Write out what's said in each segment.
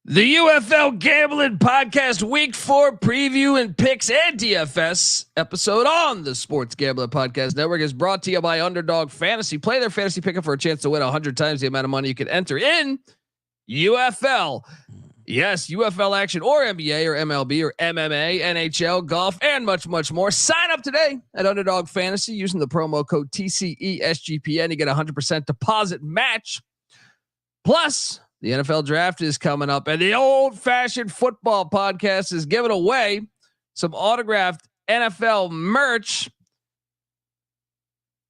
The UFL Gambling Podcast Week 4 preview and picks and DFS episode on the Sports Gambling Podcast Network is brought to you by Underdog Fantasy. Play their fantasy pick-up for a chance to win 100 times the amount of money you can enter in UFL. Yes, UFL action or NBA or MLB or MMA, NHL, golf, and much, much more. Sign up today at Underdog Fantasy using the promo code TCESGPN. You get a 100% deposit match. Plus, the NFL draft is coming up, and the Old Fashioned Football Podcast is giving away some autographed NFL merch.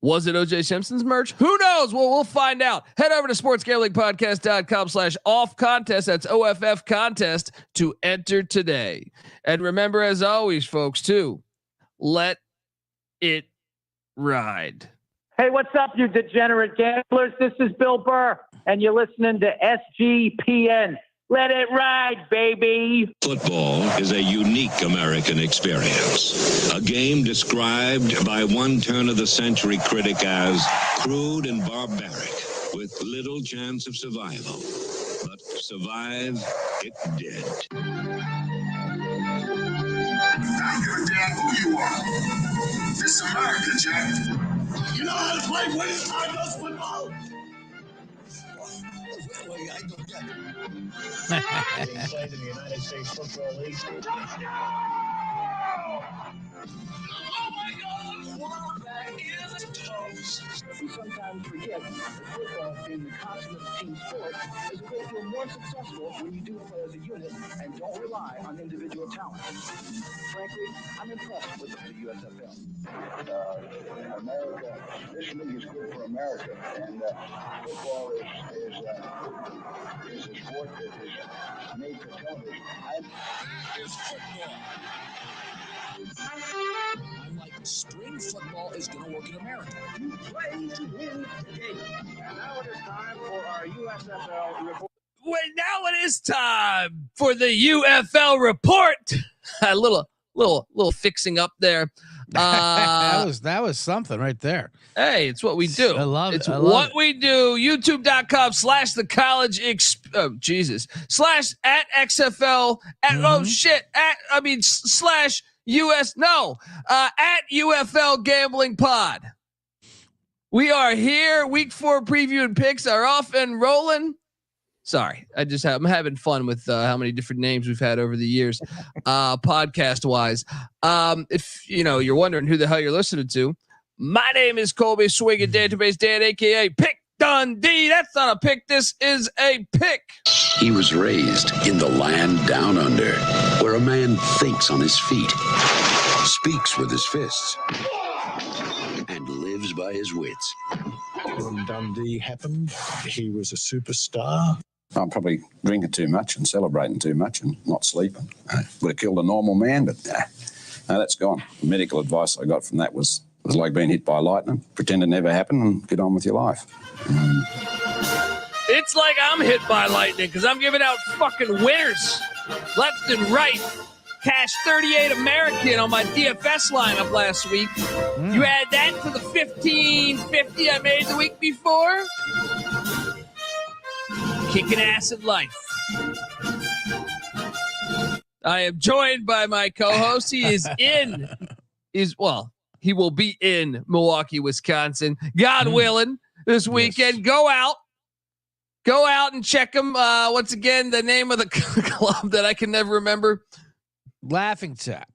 Was it OJ Simpson's merch? Who knows? Well, we'll find out. Head over to sportsgamblingpodcast.com/off contest. That's OFF contest to enter today. And remember, as always, folks, too, let it ride. Hey, what's up, you degenerate gamblers? This is Bill Burr, and you're listening to SGPN. Let it ride, baby. Football is a unique American experience. A game described by one turn-of-the-century critic as crude and barbaric, with little chance of survival. But survive it did. I don't give a damn who you are. This is America, Jack. You know how to play winning Tigers football? Wait, I don't get it. Inside the United States Football League. Oh my God! Quarterback is toast. We sometimes forget that football being the consummate team sport is a great deal more successful when you do play as a unit and don't rely on individual talent. Frankly, I'm impressed with the USFL. America, this league is good for America, and football is a sport that is made for television. It's football. Unlike string football is going to work in America. You play to win the game. And now it is time for our USFL report. Well, now it is time for the UFL report. A little fixing up there. That was something right there. Hey, it's what we do. I love it. It's what we do. YouTube.com/the college /at XFL at UFL Gambling Pod. We are here. Week 4 preview and picks are off and rolling. Sorry, I'm having fun with how many different names we've had over the years, podcast wise. If you're wondering who the hell you're listening to, my name is Colby Swinging Database Dan, aka Pick Dundee. That's not a pick. This is a pick. He was raised in the land down under, where a man thinks on his feet, speaks with his fists, and lives by his wits. When Dundee happened, he was a superstar. I'm probably drinking too much and celebrating too much and not sleeping. Would have killed a normal man, but no, that's gone. The medical advice I got from that was like being hit by lightning. Pretend it never happened and get on with your life. It's like I'm hit by lightning because I'm giving out fucking winners left and right. Cash 38 American on my DFS lineup last week. You add that to the 1550 I made the week before. Kicking ass in life. I am joined by my co-host. He will be in Milwaukee, Wisconsin. God willing, this weekend. Yes. Go out and check him. Once again, the name of the club that I can never remember. Laughing Tap.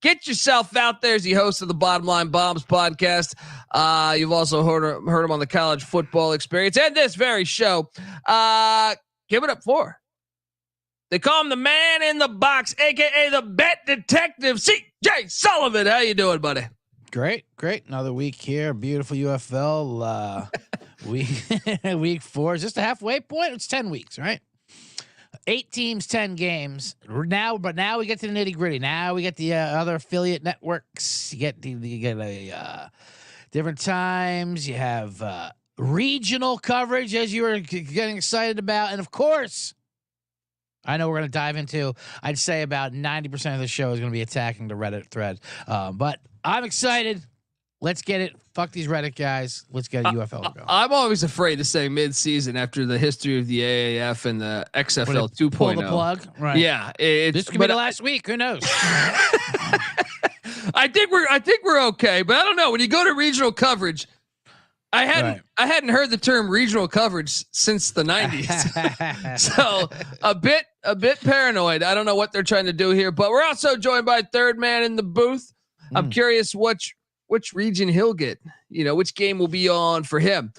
Get yourself out there as the host of the Bottom Line Bombs podcast. You've also heard him on the College Football Experience and this very show. Give it up for. They call him the man in the box, aka the bet detective, CJ Sullivan. How you doing, buddy? Great. Another week here. Beautiful UFL. Week 4 is just a halfway point. It's 10 weeks, right? 8 teams, 10 games. Now we get to the nitty gritty. Now we get the other affiliate networks. You get different times. You have regional coverage, as you were getting excited about, and of course, I know we're going to dive into. I'd say about 90% of the show is going to be attacking the Reddit thread, but I'm excited. Let's get it. Fuck these Reddit guys. Let's get a UFL to go. I'm always afraid to say mid-season after the history of the AAF and the XFL 2.0. Pull the plug, right? Yeah, this could be the last week. Who knows? I think we're okay, but I don't know. When you go to regional coverage, I hadn't heard the term regional coverage since the 90s. So a bit paranoid. I don't know what they're trying to do here, but we're also joined by third man in the booth. I'm curious which region he'll get, which game will be on for him.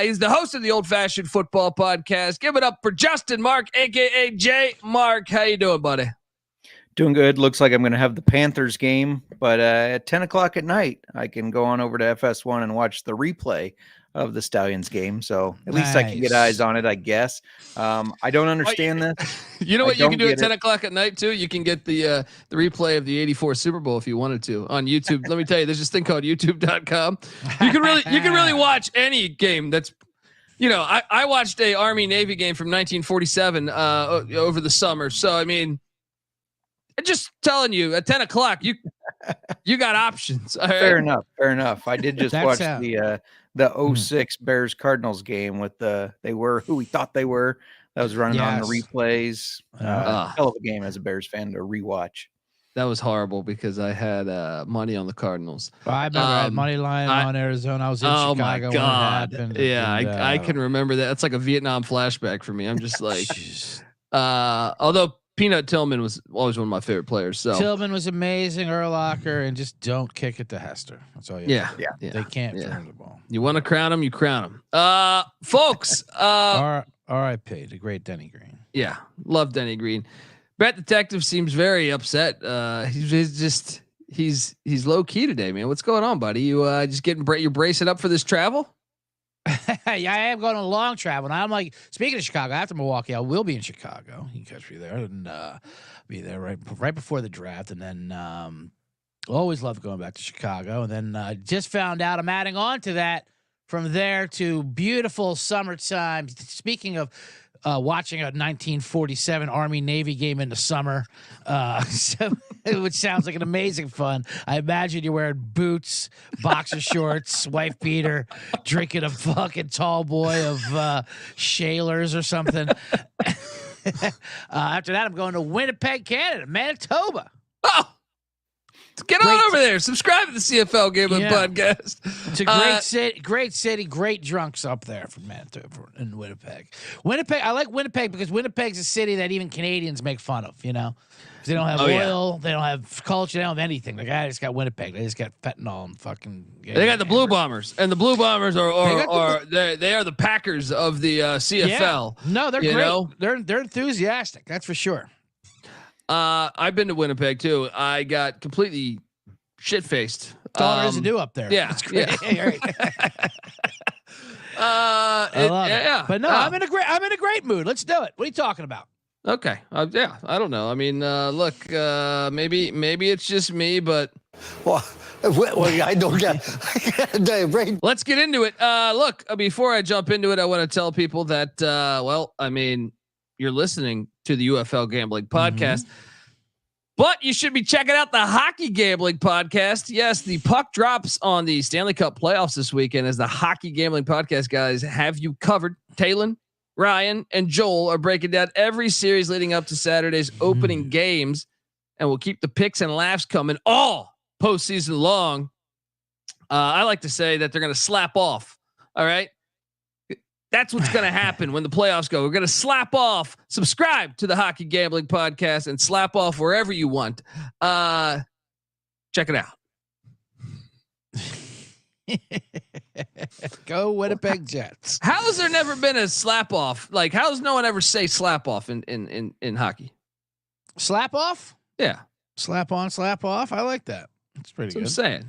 He's the host of the Old Fashioned Football Podcast. Give it up for Justin Mark, aka J Mark. How you doing, buddy? Doing good. Looks like I'm going to have the Panthers game, but at 10 o'clock at night, I can go on over to FS1 and watch the replay of the Stallions game. So at least I can get eyes on it, I guess. I don't understand this. You know what you can do at 10 o'clock at night too? You can get the replay of the 84 Super Bowl if you wanted to on YouTube. Let me tell you, there's this thing called youtube.com. You can really watch any game that's, I watched a Army Navy game from 1947 over the summer. So, I mean, just telling you at 10 o'clock, you got options. Right? Fair enough. I did just watch the 06 Bears Cardinals game with they were who we thought they were. That was running on the replays. Hell of a game as a Bears fan to rewatch. That was horrible because I had money on the Cardinals. Well, I remember I had money line on Arizona. I was in Chicago when it happened. Yeah, I can remember that. It's like a Vietnam flashback for me. I'm just like, although Peanut Tillman was always one of my favorite players. So Tillman was amazing, Urlacher, and just don't kick it to Hester. That's all you have. Yeah. They can't turn the ball. You want to crown him, you crown him. Folks. R.I.P. the great Denny Green. Yeah, love Denny Green. Bet Detective seems very upset. He's low key today, man. What's going on, buddy? You just you're bracing up for this travel? Yeah, I am going on a long travel. And I'm like, speaking of Chicago, after Milwaukee, I will be in Chicago. You can catch me there and be there right before the draft. And then always love going back to Chicago. And then just found out I'm adding on to that from there to beautiful summertime. Speaking of watching a 1947 Army Navy game in the summer, which sounds like an amazing fun. I imagine you're wearing boots, boxer shorts, wife beater, drinking a fucking tall boy of Shaler's or something. After that, I'm going to Winnipeg, Canada, Manitoba. Oh, get on over there. Subscribe to the CFL Gambling Podcast. It's a great city, great drunks up there from Manitoba and Winnipeg. I like Winnipeg because Winnipeg's a city that even Canadians make fun of, They don't have oil, they don't have culture, they don't have anything. The guy just got Winnipeg. They just got fentanyl and fucking. They got the Blue Bombers, and the Blue Bombers they are the Packers of the CFL. Yeah. No, they're great. They're enthusiastic. That's for sure. I've been to Winnipeg too. I got completely shit faced. That's all there is to do up there. Yeah, it's great. Yeah. I love it. But no, I'm in a great mood. Let's do it. What are you talking about? Okay. I don't know. I mean, look, maybe it's just me, but I don't get right. Let's get into it. Look, before I jump into it, I want to tell people that, you're listening to the UFL Gambling Podcast, but you should be checking out the Hockey Gambling Podcast. Yes, the puck drops on the Stanley Cup playoffs this weekend as the Hockey Gambling Podcast guys have you covered. Talon, Ryan, and Joel are breaking down every series leading up to Saturday's opening games, and we'll keep the picks and laughs coming all postseason long. I like to say that they're going to slap off. All right. That's what's going to happen when the playoffs go. We're going to slap off. Subscribe to the Hockey Gambling Podcast and slap off wherever you want. Check it out. Go Winnipeg Jets. How has there never been a slap off? Like, how does no one ever say slap off in hockey? Slap off? Yeah. Slap on, slap off. I like that. It's pretty good. What I'm saying.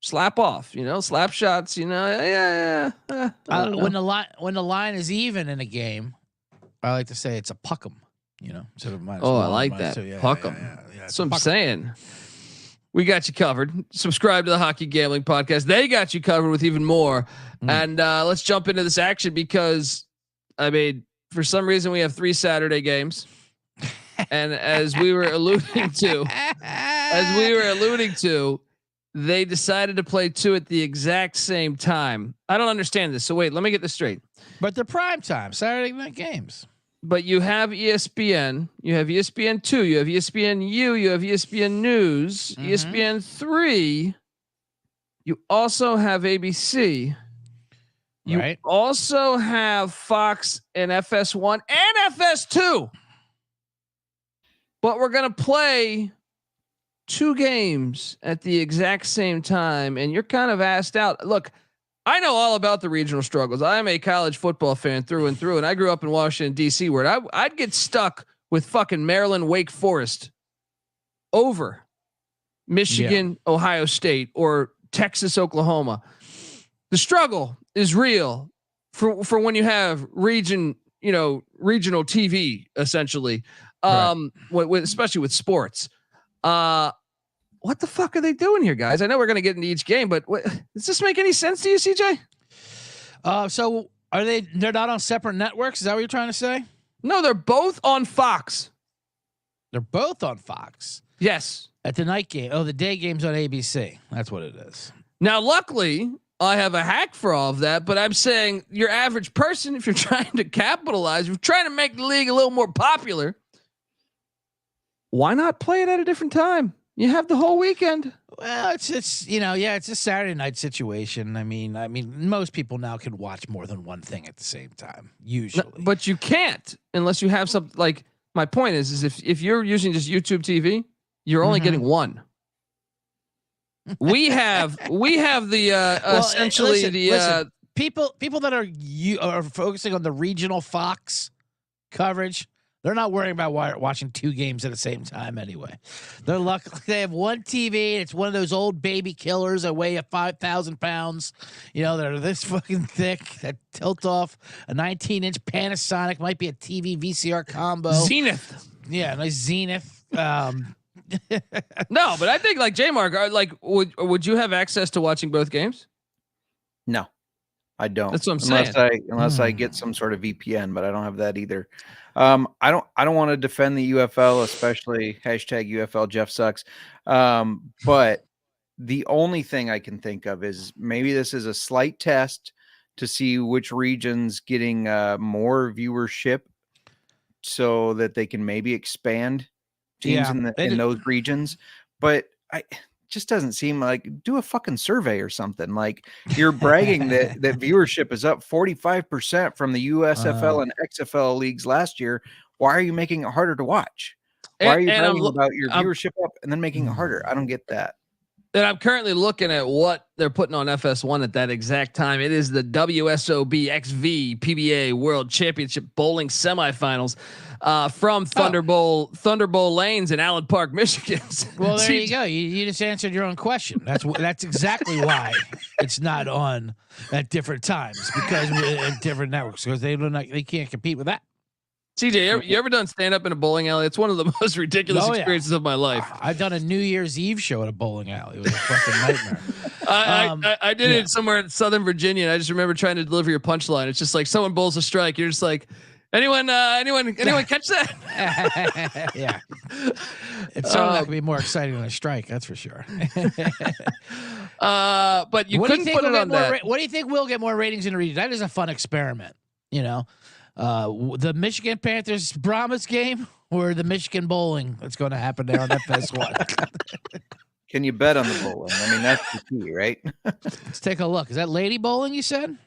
Slap off, slap shots, When the line is even in a game, I like to say it's a puck 'em, instead of minus one, I like that. Puck 'em. That's what I'm saying. We got you covered. Subscribe to the Hockey Gambling Podcast. They got you covered with even more. And let's jump into this action because, for some reason we have 3 Saturday games. And as we were alluding to, they decided to play two at the exact same time. I don't understand this. So wait, let me get this straight. But they're prime time Saturday night games. But you have ESPN, you have ESPN2, you have ESPNU, you have ESPN News, ESPN3. You also have ABC. You also have Fox and FS1 and FS2. But we're going to play two games at the exact same time, and you're kind of asked out. Look, I know all about the regional struggles. I am a college football fan through and through, and I grew up in Washington, D.C., where I'd get stuck with fucking Maryland, Wake Forest over Michigan, Ohio State, or Texas, Oklahoma. The struggle is real for when you have regional TV, essentially, especially with sports. What the fuck are they doing here, guys? I know we're going to get into each game, but does this make any sense to you, CJ? So they're not on separate networks? Is that what you're trying to say? No, they're both on Fox. They're both on Fox. Yes. At the night game. Oh, the day game's on ABC. That's what it is. Now, luckily, I have a hack for all of that, but I'm saying your average person, if you're trying to capitalize, if you're trying to make the league a little more popular, why not play it at a different time? You have the whole weekend. Well, it's it's a Saturday night situation. I mean, most people now can watch more than one thing at the same time, usually. No, but you can't unless you have something like. My point is if you're using just YouTube TV, you're only getting one. We have the essentially listen, people that are focusing on the regional Fox coverage. They're not worrying about watching two games at the same time anyway. They're lucky they have one TV. It's one of those old baby killers that weigh 5,000 pounds. They're this fucking thick. That tilt off a 19-inch Panasonic, might be a TV VCR combo. Zenith. Yeah, nice Zenith. No, but I think like J-Mark, would you have access to watching both games? No, I don't. That's what I'm saying. Unless I get some sort of VPN, but I don't have that either. I don't want to defend the UFL, especially #UFL Jeff sucks. But the only thing I can think of is maybe this is a slight test to see which region's getting more viewership so that they can maybe expand teams in those regions. But just doesn't seem like, do a fucking survey or something. Like, you're bragging that viewership is up 45% from the USFL and XFL leagues last year. Why are you making it harder to watch? Why are you bragging about your viewership up and then making it harder? I don't get that. And I'm currently looking at what they're putting on FS1 at that exact time. It is the WSOB XV PBA World Championship Bowling Semifinals from Thunderbowl Lanes in Allen Park, Michigan. Well, there you go. You just answered your own question. That's exactly why it's not on at different times, because at different networks, because they can't compete with that. CJ, you ever done stand up in a bowling alley? It's one of the most ridiculous experiences of my life. I've done a New Year's Eve show at a bowling alley. It was a fucking nightmare. I did it somewhere in Southern Virginia. And I just remember trying to deliver your punchline. It's just like someone bowls a strike. You're just like, anyone catch that? Yeah. It's certainly not going to be more exciting than a strike. That's for sure. But you couldn't put it on that. What do you think will get more ratings in the region? That is a fun experiment, the Michigan Panthers Brahmas game or the Michigan bowling that's going to happen there on FS1. Can you bet on the bowling? I mean, that's the key, right? Let's take a look. Is that lady bowling you said?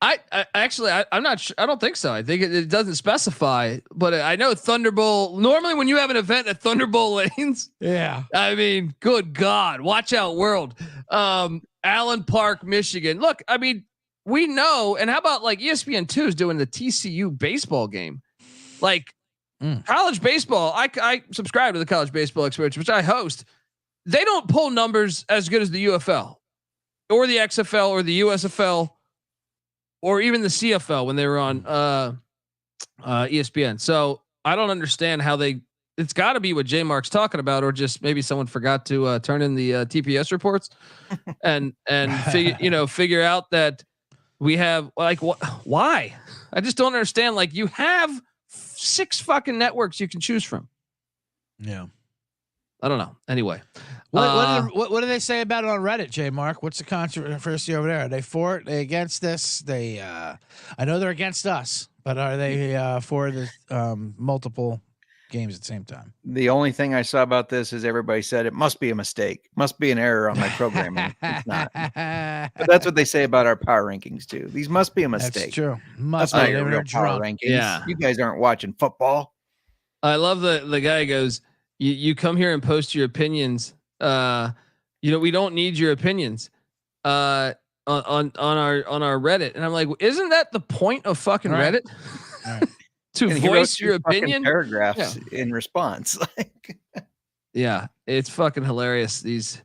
I'm not sure. I don't think so. I think it doesn't specify, but I know Thunderbowl. Normally when you have an event at Thunderbowl Lanes, I mean, good God, watch out world. Allen Park, Michigan. Look, I mean, we know, and how about like ESPN2 is doing the TCU baseball game? Like college baseball, I subscribe to the college baseball experience, which I host. They don't pull numbers as good as the UFL or the XFL or the USFL or even the CFL when they were on ESPN. So I don't understand how it's got to be what J-Mark's talking about, or just maybe someone forgot to turn in the TPS reports and figure out that we have why? I just don't understand. Like, you have 6 fucking networks you can choose from. Yeah. I don't know. Anyway, what do they say about it on Reddit, J Mark? What's the controversy over there? Are they for it? Are they against this? They, I know they're against us, but are they for the multiple games at the same time? The only thing I saw about this is everybody said it must be a mistake, must be an error on my programming. It's not. But that's what they say about our power rankings too. These must be a mistake. That's true. That's not your real power rankings. Yeah. You guys aren't watching football. I love the guy goes, you come here and post your opinions. We don't need your opinions on our Reddit. And I'm like, isn't that the point of fucking Reddit? Right. To voice your opinion? Paragraphs in response. Yeah, it's fucking hilarious. These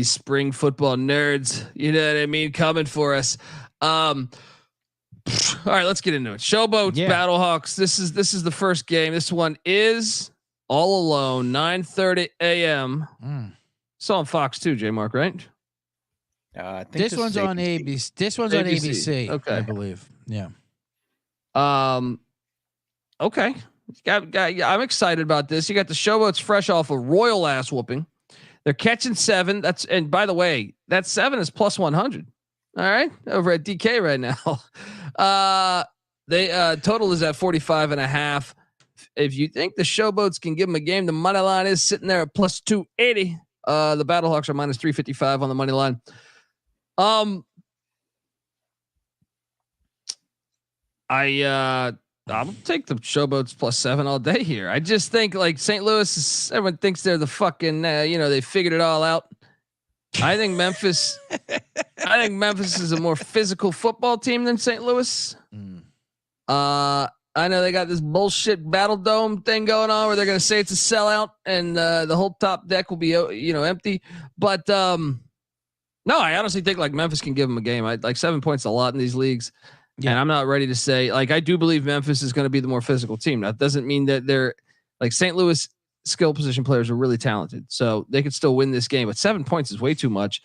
spring football nerds, you know what I mean, coming for us. All right, let's get into it. Showboats, Battlehawks. This is the first game. This one is all alone. 9:30 a.m. It's on Fox too, J Mark, right? I think this one's on ABC. This one's on ABC. Okay, I believe. Yeah. Okay. I'm excited about this. You got the Showboats fresh off a royal ass whooping. They're catching 7. And by the way, that 7 is plus 100. All right, over at DK right now. They total is at 45.5. If you think the Showboats can give them a game, the money line is sitting there at plus 280. The Battlehawks are minus 355 on the money line. I'll take the Showboats plus 7 all day here. I just think like St. Louis everyone thinks they're the fucking, they figured it all out. I think Memphis is a more physical football team than St. Louis. I know they got this bullshit Battle Dome thing going on where they're going to say it's a sellout and the whole top deck will be, empty. But no, I honestly think like Memphis can give them a game. Like 7 points a lot in these leagues. Yeah. And I'm not ready to say, like, I do believe Memphis is going to be the more physical team. That doesn't mean that they're like St. Louis skill position players are really talented. So they could still win this game, but 7 points is way too much.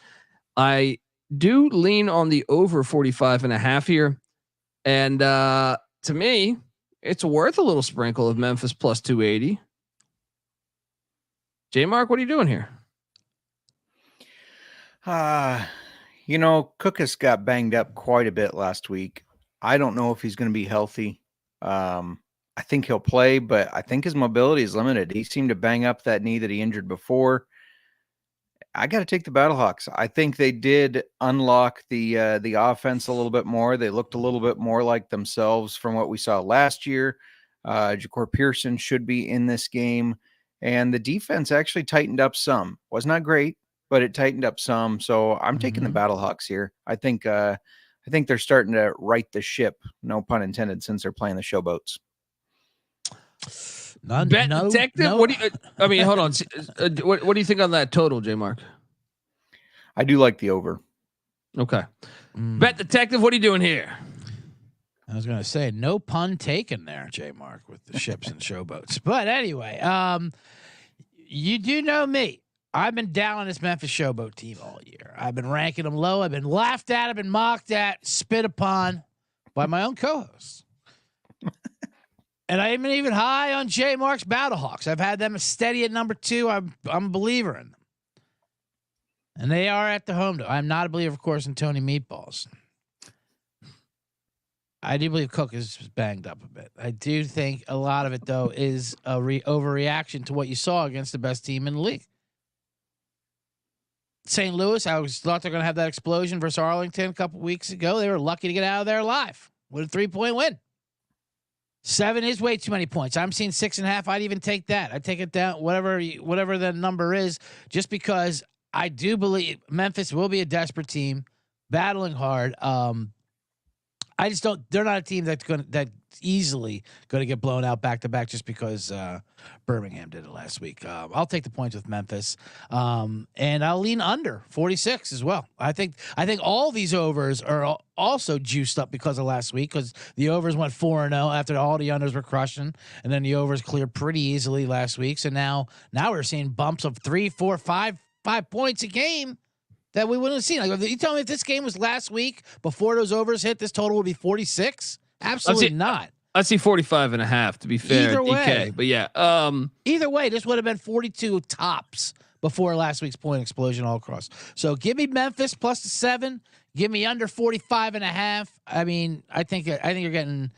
I do lean on the over 45.5 here. And to me, it's worth a little sprinkle of Memphis plus 280. J Mark, what are you doing here? Cookus got banged up quite a bit last week. I don't know if he's going to be healthy. I think he'll play, but I think his mobility is limited. He seemed to bang up that knee that he injured before. I got to take the Battlehawks. I think they did unlock the offense a little bit more. They looked a little bit more like themselves from what we saw last year. Ja'Cour Pearson should be in this game, and the defense actually tightened up some. Was not great, but it tightened up some. So I'm taking the Battlehawks here. I think they're starting to right the ship, no pun intended, since they're playing the Showboats. Detective. No. What do you? Hold on. What do you think on that total, J Mark? I do like the over. Okay. Bet Detective. What are you doing here? I was going to say no pun taken there, J Mark, with the ships and Showboats. But anyway, you do know me. I've been down on this Memphis Showboat team all year. I've been ranking them low. I've been laughed at. I've been mocked at, spit upon by my own co-hosts. And I'm even high on J Mark's Battlehawks. I've had them steady at number 2. I'm a believer in them. And they are at the home. I'm not a believer, of course, in Tony Meatballs. I do believe Cook is banged up a bit. I do think a lot of it, though, is a overreaction to what you saw against the best team in the league. St. Louis, I thought they're going to have that explosion versus Arlington a couple weeks ago. They were lucky to get out of there alive with a 3-point win. 7 is way too many points. I'm seeing 6.5. I'd even take that. I'd take it down, whatever the number is, just because I do believe Memphis will be a desperate team, battling hard. I just don't. They're not a team that's easily going to get blown out back to back just because Birmingham did it last week. I'll take the points with Memphis, and I'll lean under 46 as well. I think all these overs are also juiced up because of last week, because the overs went 4-0 after all the unders were crushing, and then the overs cleared pretty easily last week. So now we're seeing bumps of 3, 4, 5 points a game that we wouldn't have seen. Like, you tell me if this game was last week before those overs hit, this total would be 46? Absolutely not. I see 45.5 to be fair. Either DK, way. but yeah. Either way, this would have been 42 tops before last week's point explosion all across. So give me Memphis plus the 7. Give me under 45.5. I mean, I think you're getting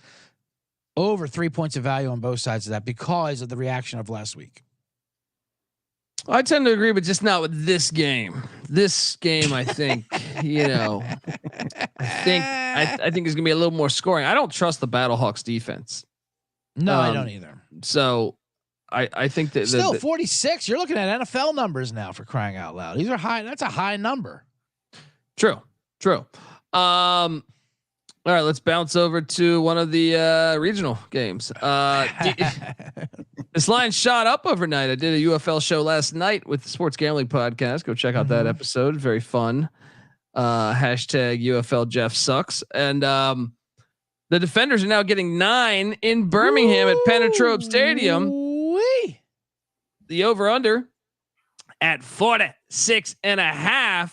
over 3 points of value on both sides of that because of the reaction of last week. I tend to agree, but just not with this game. This game, I think, I think there's gonna be a little more scoring. I don't trust the Battlehawks defense. No, I don't either. So I think that still 46. You're looking at NFL numbers now, for crying out loud. These are high. That's a high number. True. All right, let's bounce over to one of the regional games. This line shot up overnight. I did a UFL show last night with the Sports Gambling Podcast. Go check out that episode. Very fun. Hashtag UFL Jeff sucks. And the Defenders are now getting 9 in Birmingham at Penetrope Stadium. The over-under at 46.5.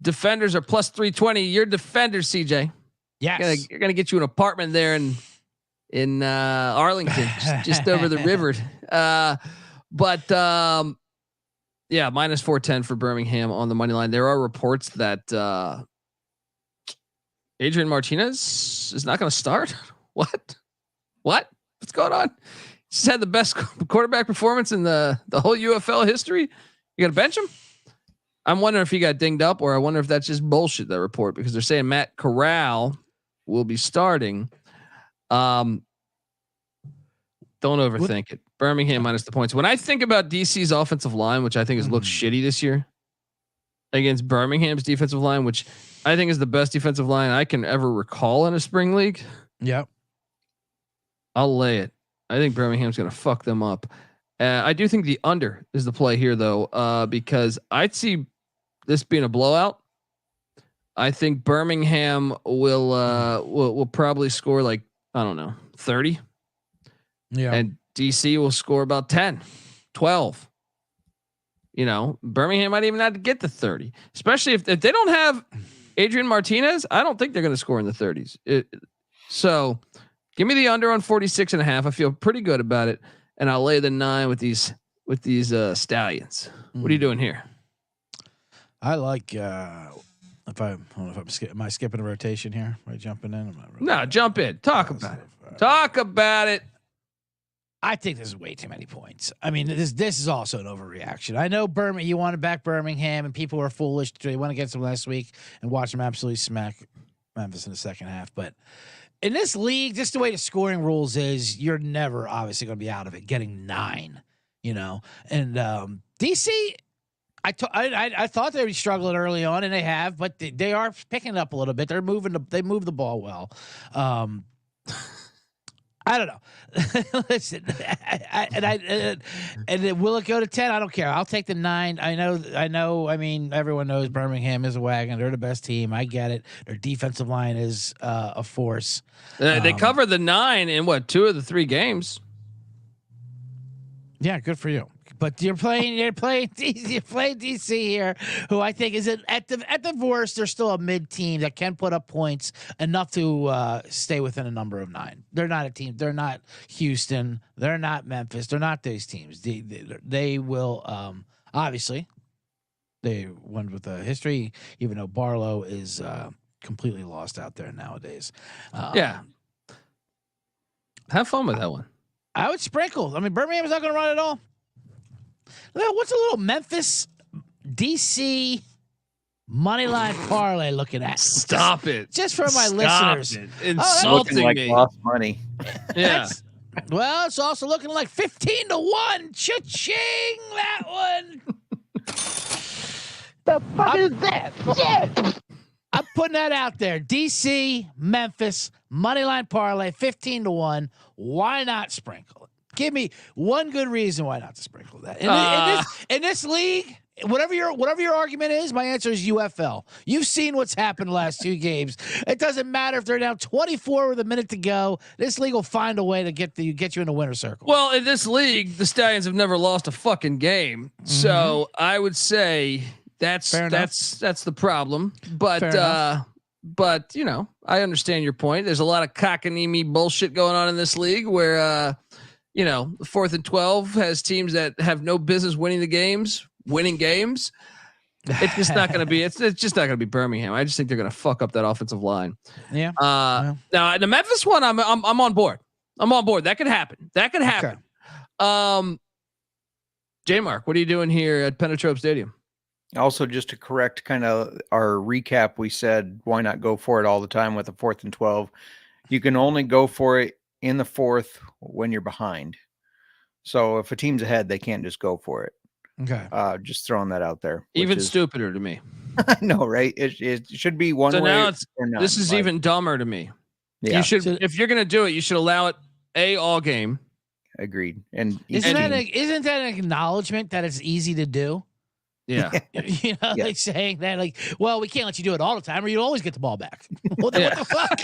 Defenders are plus 320. Your Defenders, CJ. Yes. You're gonna get you an apartment there in Arlington, just over the river. Yeah, minus 410 for Birmingham on the money line. There are reports that Adrian Martinez is not going to start. What? What's going on? He's had the best quarterback performance in the whole UFL history. You got to bench him? I'm wondering if he got dinged up, or I wonder if that's just bullshit, that report, because they're saying Matt Corral will be starting. Don't overthink it. Birmingham minus the points. When I think about DC's offensive line, which I think has looked shitty this year, against Birmingham's defensive line, which I think is the best defensive line I can ever recall in a spring league. Yep. I'll lay it. I think Birmingham's going to fuck them up. I do think the under is the play here, though, because I'd see this being a blowout. I think Birmingham will probably score like, I don't know, 30. Yeah. And DC will score about 10, 12. Birmingham might even have to get to 30, especially if they don't have Adrian Martinez. I don't think they're going to score in the 30s. So give me the under on 46.5. I feel pretty good about it. And I'll lay the 9 with these Stallions. What are you doing here? I like, am I skipping a rotation here? Am I jumping in? No, jump in. Talk about it. I think this is way too many points. I mean, this is also an overreaction. I know you want to back Birmingham, and people are foolish. They went against them last week and watch them absolutely smack Memphis in the second half. But in this league, just the way the scoring rules is, you're never obviously going to be out of it getting 9. And DC. I thought they were struggling early on, and they have, but they are picking it up a little bit. They move the ball well. I don't know. Listen, will it go to 10? I don't care. I'll take the 9. I know. I mean, everyone knows Birmingham is a wagon. They're the best team. I get it. Their defensive line is a force. They covered the 9 in 2 of the 3 games. Yeah, good for you. But you're playing DC here, who I think is at the worst, they're still a mid team that can put up points enough to stay within a number of 9. They're not a team. They're not Houston. They're not Memphis. They're not these teams. They will obviously they won with a history, even though Barlow is completely lost out there nowadays. Yeah, have fun with that one. I would sprinkle. I mean, Birmingham's not going to run at all. What's a little Memphis DC money line parlay looking at? Stop it. Just for my listeners. Insulting like me. Lost money. Yeah. Well, it's also looking like 15-1. Cha-ching, that one. The fuck is that? Shit. I'm putting that out there. DC, Memphis, money line parlay, 15-1. Why not sprinkle it? Give me one good reason why not to sprinkle that. In this league, whatever your argument is, my answer is UFL. You've seen what's happened the last 2 games. It doesn't matter if they're down 24 with a minute to go. This league will find a way to get you in the winner's circle. Well, in this league, the Stallions have never lost a fucking game. Mm-hmm. So I would say that's the problem. But but I understand your point. There's a lot of cockamamie bullshit going on in this league where, 4th and 12 has teams that have no business winning games. It's just not going to be. It's just not going to be Birmingham. I just think they're going to fuck up that offensive line. Yeah. Now the Memphis one, I'm on board. I'm on board. That could happen. Okay. J Mark, what are you doing here at Penetrope Stadium? Also, just to correct kind of our recap, we said why not go for it all the time with a 4th and 12. You can only go for it in the 4th when you're behind. So if a team's ahead, they can't just go for it. Okay. Just throwing that out there. Even stupider to me. I know, right? It should be one way. Now or none. This is even dumber to me. Yeah. You should, if you're going to do it, you should allow it all game. Agreed. And isn't that an acknowledgement that it's easy to do? Yeah. Like saying that, like, well, we can't let you do it all the time, or you'll always get the ball back. What the fuck?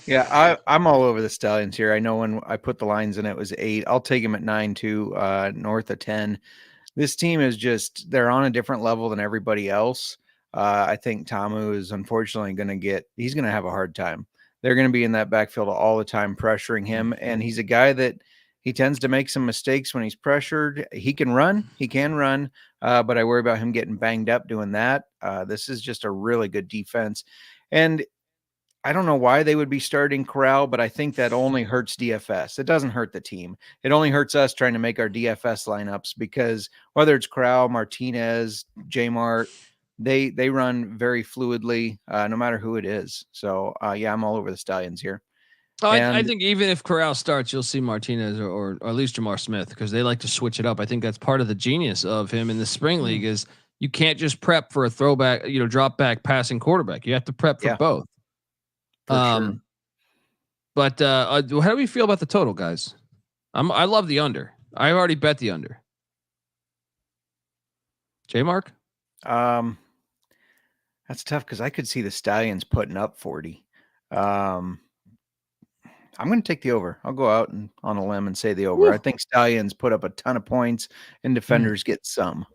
Yeah, I'm all over the Stallions here. I know when I put the lines in, it was 8. I'll take him at 9 too, north of 10. This team is they're on a different level than everybody else. I think Tamu is unfortunately he's going to have a hard time. They're going to be in that backfield all the time, pressuring him. And he's a guy that he tends to make some mistakes when he's pressured. He can run, but I worry about him getting banged up doing that. This is just a really good defense. And I don't know why they would be starting Corral, but I think that only hurts DFS. It doesn't hurt the team. It only hurts us trying to make our DFS lineups, because whether it's Corral, Martinez, J-Mart, they run very fluidly, no matter who it is. So, I'm all over the Stallions here. I think even if Corral starts, you'll see Martinez or at least Jamar Smith, because they like to switch it up. I think that's part of the genius of him in the spring league is you can't just prep for a throwback, drop back passing quarterback. You have to prep for both. Sure. But how do we feel about the total, guys? I love the under. I already bet the under. J Mark? That's tough because I could see the Stallions putting up 40. I'm going to take the over. I'll go out and on a limb and say the over. Woo. I think Stallions put up a ton of points and defenders get some.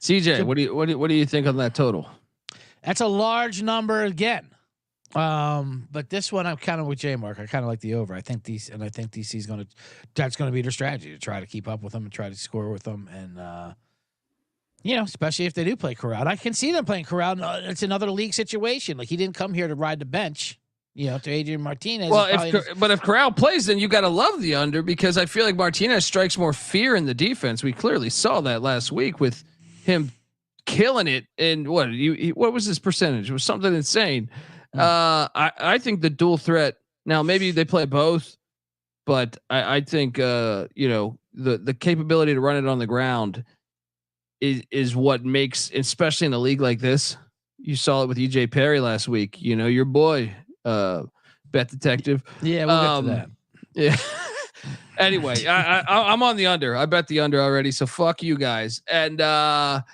CJ, what do you think on that total? That's a large number again. But this one I'm kind of with J Mark. I kind of like the over. I think DC's that's going to be their strategy, to try to keep up with them and try to score with them. And, especially if they do play Corral. I can see them playing Corral. It's another league situation. Like, he didn't come here to ride the bench, to Adrian Martinez. Well, if Corral plays, then you got to love the under, because I feel like Martinez strikes more fear in the defense. We clearly saw that last week with him killing it. And what was his percentage? It was something insane. I think the dual threat, now maybe they play both, but I think the capability to run it on the ground is what makes, especially in a league like this. You saw it with EJ Perry last week. Your boy, Bet Detective. Yeah, we'll get to that. Yeah. Anyway, I'm on the under. I bet the under already. So fuck you guys. And all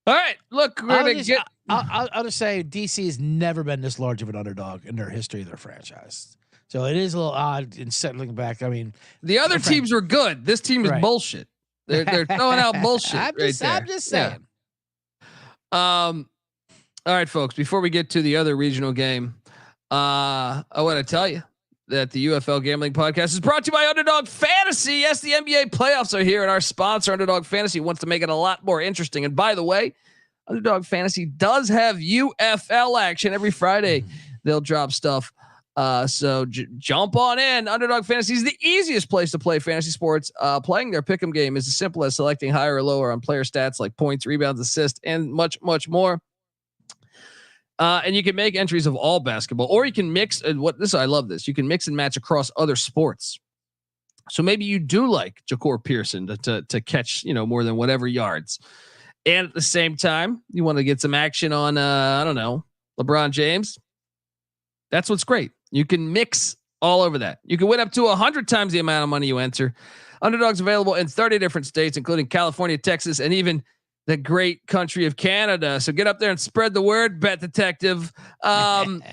right, look, we're gonna get. I'll just say DC has never been this large of an underdog in their history of their franchise. So it is a little odd in settling back. I mean, the other teams were good. This team is bullshit. They're throwing out bullshit. I'm just saying. Yeah. All right, folks, before we get to the other regional game, I want to tell you that the UFL Gambling Podcast is brought to you by Underdog Fantasy. Yes, the NBA playoffs are here, and our sponsor, Underdog Fantasy, wants to make it a lot more interesting. And by the way, Underdog Fantasy does have UFL action every Friday. They'll drop stuff. So jump on in. Underdog Fantasy is the easiest place to play fantasy sports. Playing their pick'em game is as simple as selecting higher or lower on player stats like points, rebounds, assists, and much, much more. And you can make entries of all basketball, or you can mix. I love this. You can mix and match across other sports. So maybe you do like Ja'Cour Pearson to catch, more than whatever yards. And at the same time, you want to get some action on, LeBron James. That's what's great. You can mix all over that. You can win up to 100 times the amount of money you enter. Underdog's available in 30 different states, including California, Texas, and even the great country of Canada. So get up there and spread the word, Bet Detective. Make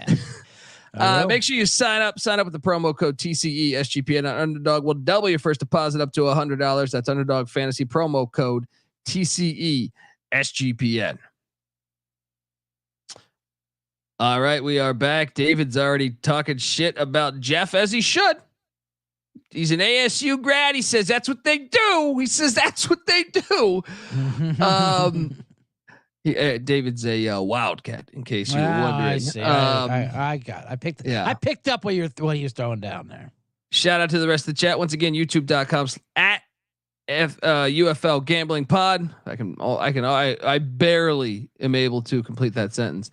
sure you sign up with the promo code TCE SGPN. Underdog will double your first deposit up to $100. That's Underdog Fantasy promo code TCE SGPN. All right, we are back. David's already talking shit about Jeff, as he should. He's an ASU grad. He says that's what they do. David's a Wildcat, in case you were wondering. I see. I picked up what he was throwing down there. Shout out to the rest of the chat. Once again, youtube.com/UFL Gambling Pod. I barely am able to complete that sentence.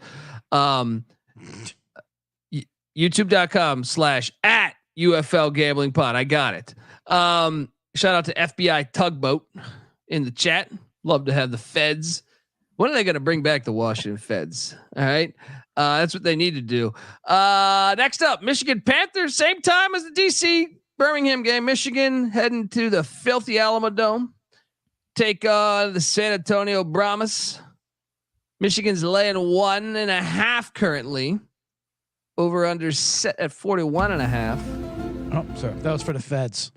youtube.com/UFL Gambling Pod. I got it. Shout out to FBI Tugboat in the chat. Love to have the feds. When are they going to bring back the Washington Feds? All right. That's what they need to do. Next up, Michigan Panthers, same time as the DC Birmingham game. Michigan heading to the filthy Alamo Dome. Take on the San Antonio Brahmas. Michigan's laying 1.5 currently. Over under set at 41.5. Oh, sorry. That was for the feds.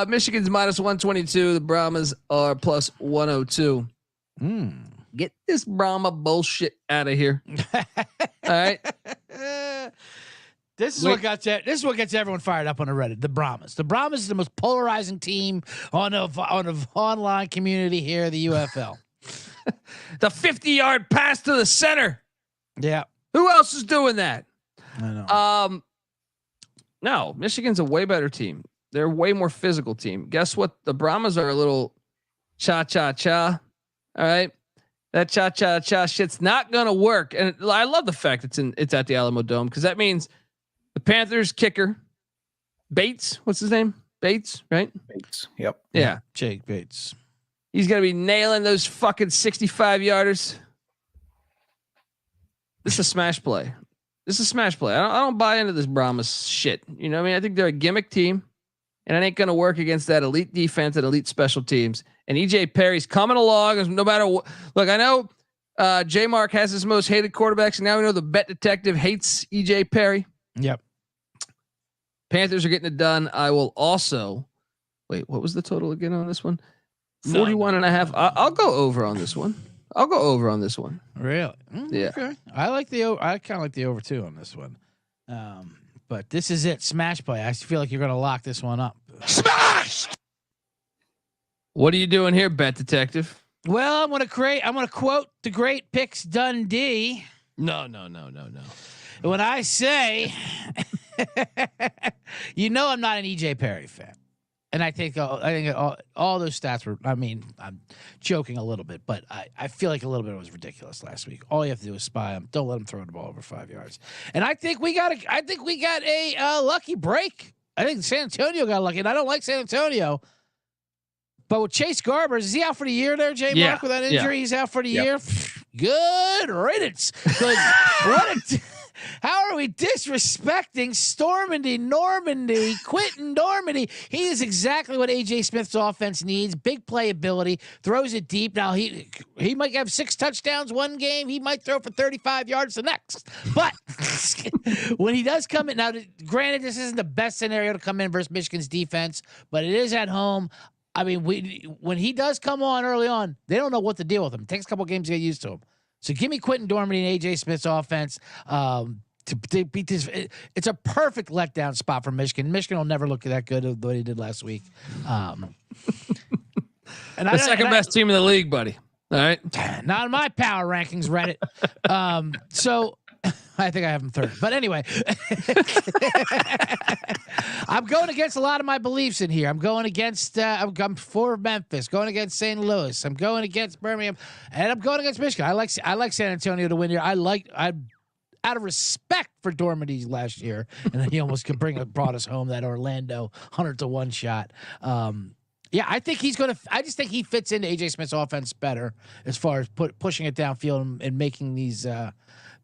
Michigan's -122. The Brahmas are +102. Get this Brahma bullshit out of here. All right. This is what gets everyone fired up on the Reddit. The Brahmas. The Brahmas is the most polarizing team on the online community here, the UFL. The 50-yard pass to the center. Yeah. Who else is doing that? I know. No, Michigan's a way better team. They're a way more physical team. Guess what? The Brahmas are a little cha-cha-cha. All right. That cha-cha-cha shit's not going to work. And I love the fact it's at the Alamo Dome, because that means the Panthers kicker, Bates, what's his name? Bates, right? Bates. Yep. Yeah. Jake Bates. He's going to be nailing those fucking 65-yarders. This is a smash play. I don't buy into this Brahmas shit. You know what I mean? I think they're a gimmick team, and it ain't going to work against that elite defense and elite special teams. And EJ Perry's coming along. No matter what. Look, I know J Mark has his most hated quarterbacks, and now we know the bet detective hates EJ Perry. Yep. Panthers are getting it done. I will also wait. What was the total again on this one? 41.5. I'll go over on this one. Really? Yeah. Okay. I kind of like the over too on this one. But this is it. Smash play. I feel like you're going to lock this one up. Smash. What are you doing here, bet detective? Well, I'm going to quote the great Picks Dundee. No. When I say, I'm not an EJ Perry fan. And I think all those stats were, I'm joking a little bit, but I feel like a little bit was ridiculous last week. All you have to do is spy him. Don't let him throw the ball over 5 yards. And I think we got a lucky break. I think San Antonio got lucky, and I don't like San Antonio. But with Chase Garbers, is he out for the year there, J Mark, with that injury? Yeah. He's out for the year. Good riddance. How are we disrespecting Quentin Normandy? He is exactly what AJ Smith's offense needs. Big playability, throws it deep. Now he might have 6 touchdowns one game. He might throw for 35 yards the next. But when he does come in, now granted, this isn't the best scenario to come in versus Michigan's defense, but it is at home. I mean, when he does come on early on, they don't know what to deal with him. It takes a couple games to get used to him. So give me Quentin Normandy and AJ Smith's offense to beat this. It's a perfect letdown spot for Michigan. Michigan will never look that good the way they did last week. And the second best team in the league, buddy. All right, not in my power rankings, Reddit. So I think I have them third. But anyway, I'm going against a lot of my beliefs in here. I'm going against, I'm for Memphis, going against St. Louis. I'm going against Birmingham, and I'm going against Michigan. I like San Antonio to win here. Out of respect for Dormady last year, and then he almost brought us home that Orlando 100-1 shot. Yeah, I think I just think he fits into AJ Smith's offense better as far as pushing it downfield and making these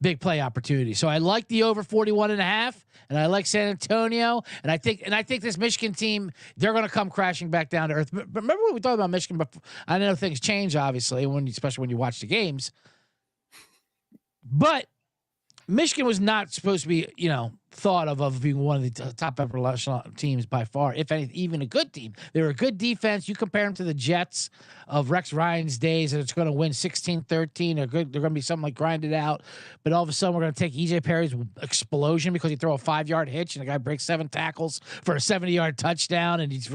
big play opportunities. So I like the over 41.5, and I like San Antonio, and I think this Michigan team, they're going to come crashing back down to earth. But remember what we talked about Michigan before? I know things change, obviously, especially when you watch the games. But Michigan was not supposed to be, thought of being one of the top upper echelon teams by far, if any, even a good team. They were a good defense. You compare them to the Jets of Rex Ryan's days, and it's going to win 16-13. They're good. They're going to be something like grinded out. But all of a sudden, we're going to take EJ Perry's explosion because he throw a 5-yard hitch and the guy breaks 7 tackles for a 70-yard touchdown, and he's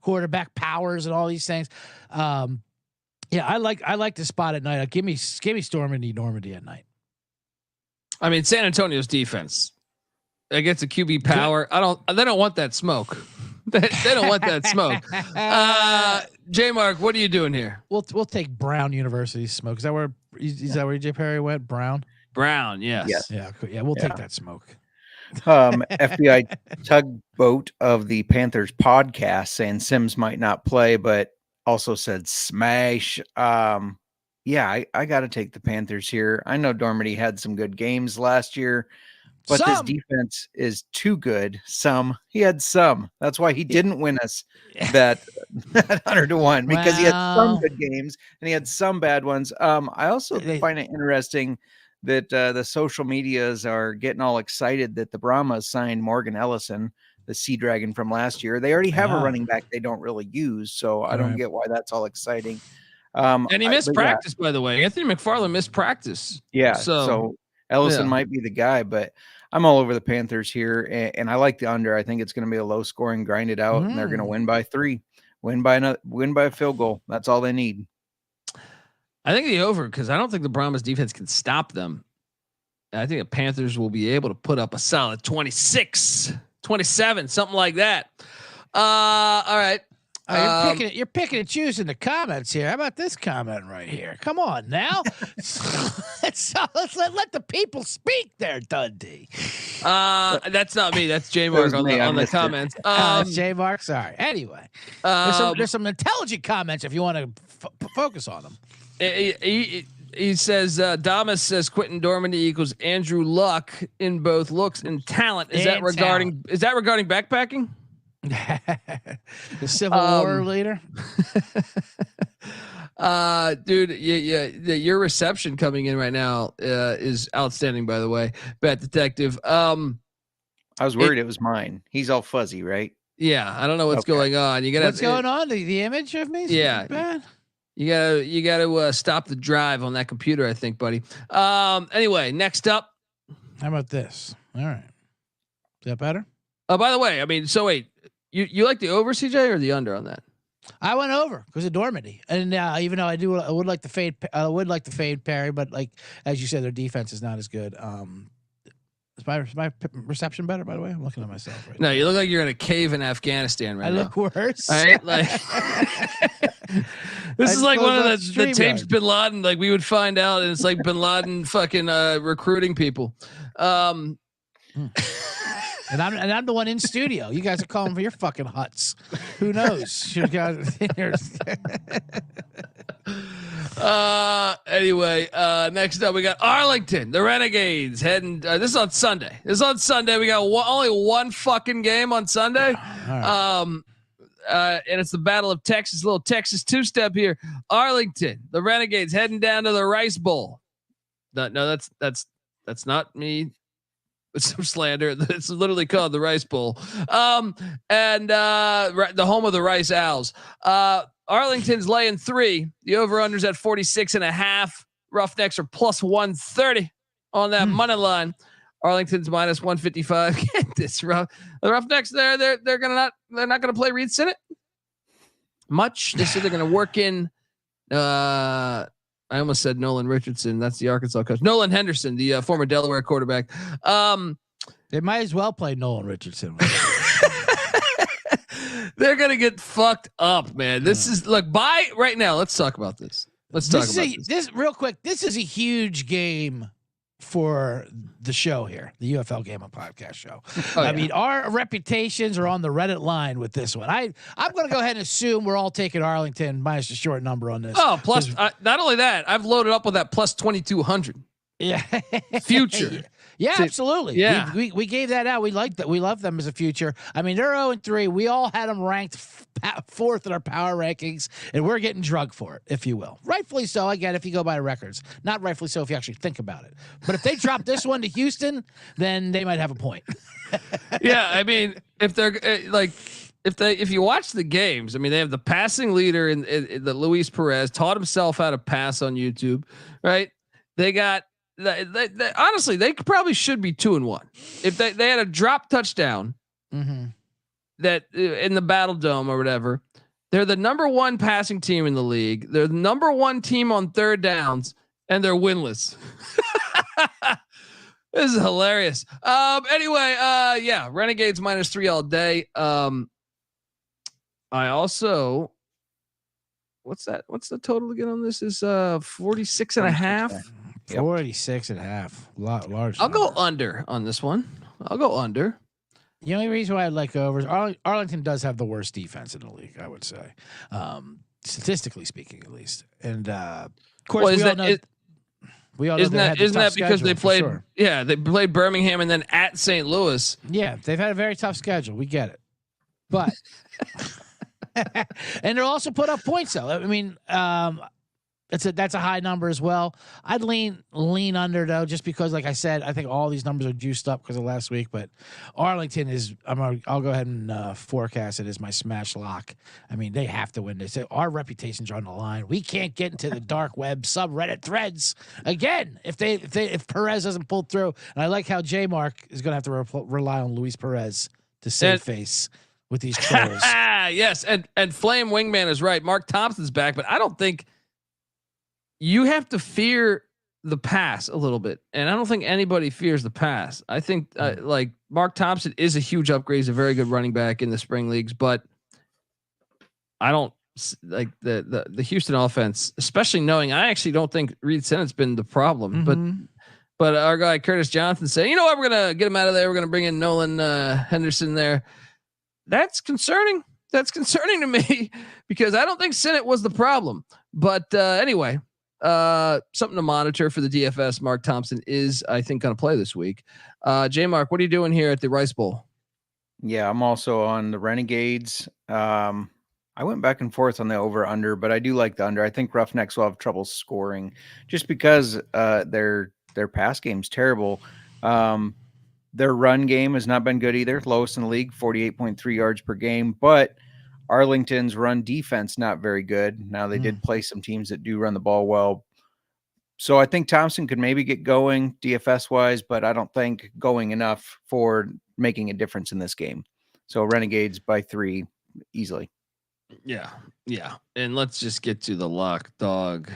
quarterback powers and all these things. I like the spot at night. Give me Stormy Normandy at night. I mean, San Antonio's defense against a QB power. They don't want that smoke. They don't want that smoke. J Mark, what are you doing here? We'll take Brown University's smoke. Is that where EJ Perry went? Brown, yes. Yeah. We'll take that smoke. FBI tugboat of the Panthers podcast saying Sims might not play, but also said smash. I got to take the Panthers here. I know Dormady had some good games last year, but this defense is too good. He had some. That's why he didn't win us that 100-1 because he had some good games and he had some bad ones. I also find it interesting that the social medias are getting all excited that the Brahmas signed Morgan Ellison, the Sea Dragon from last year. They already have a running back they don't really use, so I don't get why that's all exciting. And he missed practice, by the way. Anthony McFarland missed practice. Yeah, so Ellison might be the guy, but I'm all over the Panthers here, and I like the under. I think it's going to be a low scoring, grind it out, and they're going to win by 3, win by a field goal. That's all they need. I think the over, because I don't think the Brahmas defense can stop them. I think the Panthers will be able to put up a solid 26, 27, something like that. All right. You're picking and choosing the comments here. How about this comment right here? Come on now. let's let the people speak there, Dundee. That's not me. That's J Mark on the comments. J Mark. Sorry. Anyway, there's some intelligent comments if you want to focus on them. He says Damas says Quentin Dormady equals Andrew Luck in both looks and talent. Is that regarding backpacking? The Civil War leader. Dude, your reception coming in right now is outstanding, by the way, Bet Detective. I was worried it was mine. He's all fuzzy, right? Yeah, I don't know what's going on. What's going on? The image of me? Yeah. You gotta stop the drive on that computer, I think, buddy. Anyway, next up. How about this? All right. Is that better? By the way, I mean, so wait, you like the over, CJ, or the under on that? I went over because of Dormady, and even though I would like to fade Perry, but like as you said, their defense is not as good. Is my reception better? By the way, I'm looking at myself right now. No, you look like you're in a cave in Afghanistan right now. I look worse. Right? Like this is like one of the tapes Bin Laden. Like we would find out, and it's like Bin Laden fucking recruiting people. And I'm the one in studio. You guys are calling for your fucking huts. Who knows? Anyway, next up we got Arlington, the Renegades heading. This is on Sunday. We got only one fucking game on Sunday. Right. And it's the Battle of Texas. Little Texas two-step here. Arlington, the Renegades heading down to the Rice Bowl. No, that's not me. It's some slander. It's literally called the Rice Bowl. And the home of the Rice Owls. Arlington's laying 3. The over-under's at 46.5. Roughnecks are plus 130 on that money line. Arlington's minus 155. Get this the Roughnecks. They're not gonna play Reed Sinnett much. They said they're gonna work in. I almost said Nolan Richardson. That's the Arkansas coach. Nolan Henderson, the former Delaware quarterback. They might as well play Nolan Richardson. They're going to get fucked up, man. This is right now. Let's talk about this. This real quick. This is a huge game for the show here, the UFL Gambling Podcast show. I mean, our reputations are on the Reddit line with this one. I'm going to go ahead and assume we're all taking Arlington minus a short number on this. Oh, plus not only that, I've loaded up with that plus 2,200. Yeah, future. Yeah, absolutely. Yeah. We gave that out. We liked that. We love them as a future. I mean, they're 0-3. We all had them ranked fourth in our power rankings, and we're getting drugged for it, if you will. Rightfully so, again, if you go by the records. Not rightfully so if you actually think about it. But if they drop this one to Houston, then they might have a point. Yeah, I mean, if they're if you watch the games, I mean, they have the passing leader in the Luis Perez taught himself how to pass on YouTube, right? They got honestly, they probably should be 2-1 if they had a drop touchdown that in the Battle Dome or whatever. They're the number 1 passing team in the league. They're the number 1 team on third downs, and they're winless. This is hilarious. Anyway, yeah, Renegades -3 all day. I also, what's that? What's the total again on this? Is 46.5. 46.5. Large. I'll go under on this one. I'll go under. The only reason why I'd like overs, Arlington does have the worst defense in the league, I would say, statistically speaking, at least. And of course, Well, we all know. We all know isn't that because they played? Sure. Yeah, they played Birmingham and then at St. Louis. Yeah, they've had a very tough schedule. We get it, but and they'll also put up points though. I mean, that's a high number as well. I'd lean under though, just because, like I said, I think all these numbers are juiced up because of last week. But Arlington is. I'll go ahead and forecast it as my smash lock. I mean, they have to win this. Our reputations are on the line. We can't get into the dark web subreddit threads again if Perez doesn't pull through. And I like how J Mark is going to have to rely on Luis Perez to save face with these trolls. Yes, and Flame Wingman is right. Mark Thompson's back, but I don't think. You have to fear the pass a little bit, and I don't think anybody fears the pass. I think like Mark Thompson is a huge upgrade. He's a very good running back in the spring leagues, but I don't like the Houston offense, especially knowing I actually don't think Reed Sennett's been the problem, but our guy Curtis Johnson said, you know what, we're gonna get him out of there. We're gonna bring in Nolan Henderson there. That's concerning. That's concerning to me because I don't think Sennett was the problem. But anyway. Something to monitor for the DFS. Mark Thompson is, I think, going to play this week. J Mark, what are you doing here at the Rice Bowl? Yeah, I'm also on the Renegades. I went back and forth on the over under, but I do like the under. I think Roughnecks will have trouble scoring just because their pass game's terrible. Their run game has not been good either. Lowest in the league, 48.3 yards per game, but Arlington's run defense not very good. Now they did play some teams that do run the ball well. So I think Thompson could maybe get going DFS wise, but I don't think going enough for making a difference in this game. So Renegades by 3 easily. Yeah. And let's just get to the lock dog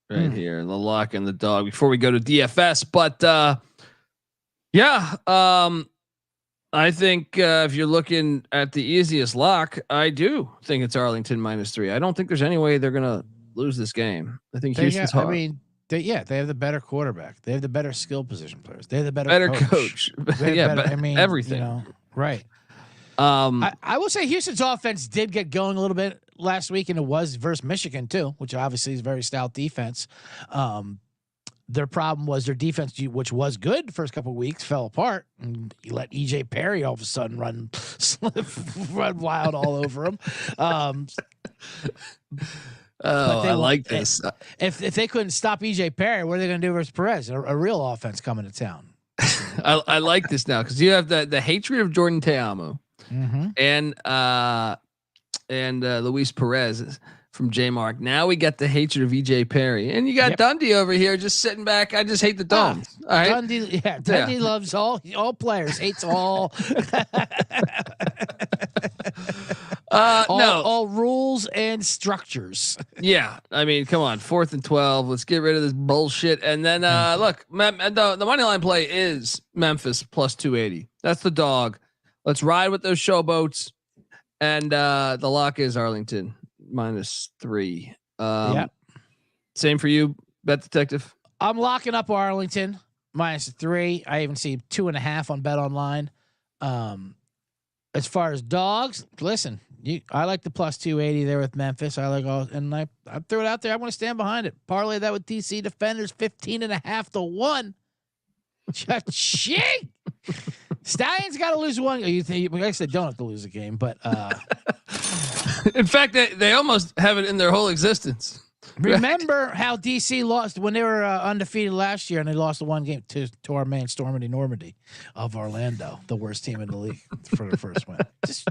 right here. The lock and the dog before we go to DFS. But I think if you're looking at the easiest lock, I do think it's Arlington -3. I don't think there's any way they're going to lose this game. I think Houston's hard. I mean, they have the better quarterback. They have the better skill position players. They have the better coach. Everything. You know, right. I will say Houston's offense did get going a little bit last week, and it was versus Michigan too, which obviously is a very stout defense. Their problem was their defense, which was good the first couple of weeks, fell apart. And you let EJ Perry all of a sudden run wild all over him. I like this. If they couldn't stop EJ Perry, what are they going to do versus Perez? A real offense coming to town. I like this now because you have the hatred of Jordan Te'amu and Luis Perez from J Mark. Now we got the hatred of EJ Perry, and you got Dundee over here just sitting back. I just hate the Domes. All right, Dundee loves all players, hates all. All rules and structures. Yeah, I mean, come on, 4th and 12. Let's get rid of this bullshit. And then look, the money line play is Memphis +280. That's the dog. Let's ride with those showboats. And the lock is Arlington -3. Same for you, Bet Detective. I'm locking up Arlington -3. I even see 2.5 on Bet Online. As far as dogs, listen, I like the +280 there with Memphis. I like all, and I threw it out there. I want to stand behind it. Parlay that with DC Defenders 15.5 to 1. Cha-ching! Stallions got to lose one. You think? I guess they don't have to lose a game, but in fact, they almost have it in their whole existence. Remember how DC lost when they were undefeated last year, and they lost the one game to our man Normandy of Orlando, the worst team in the league for the first win. Just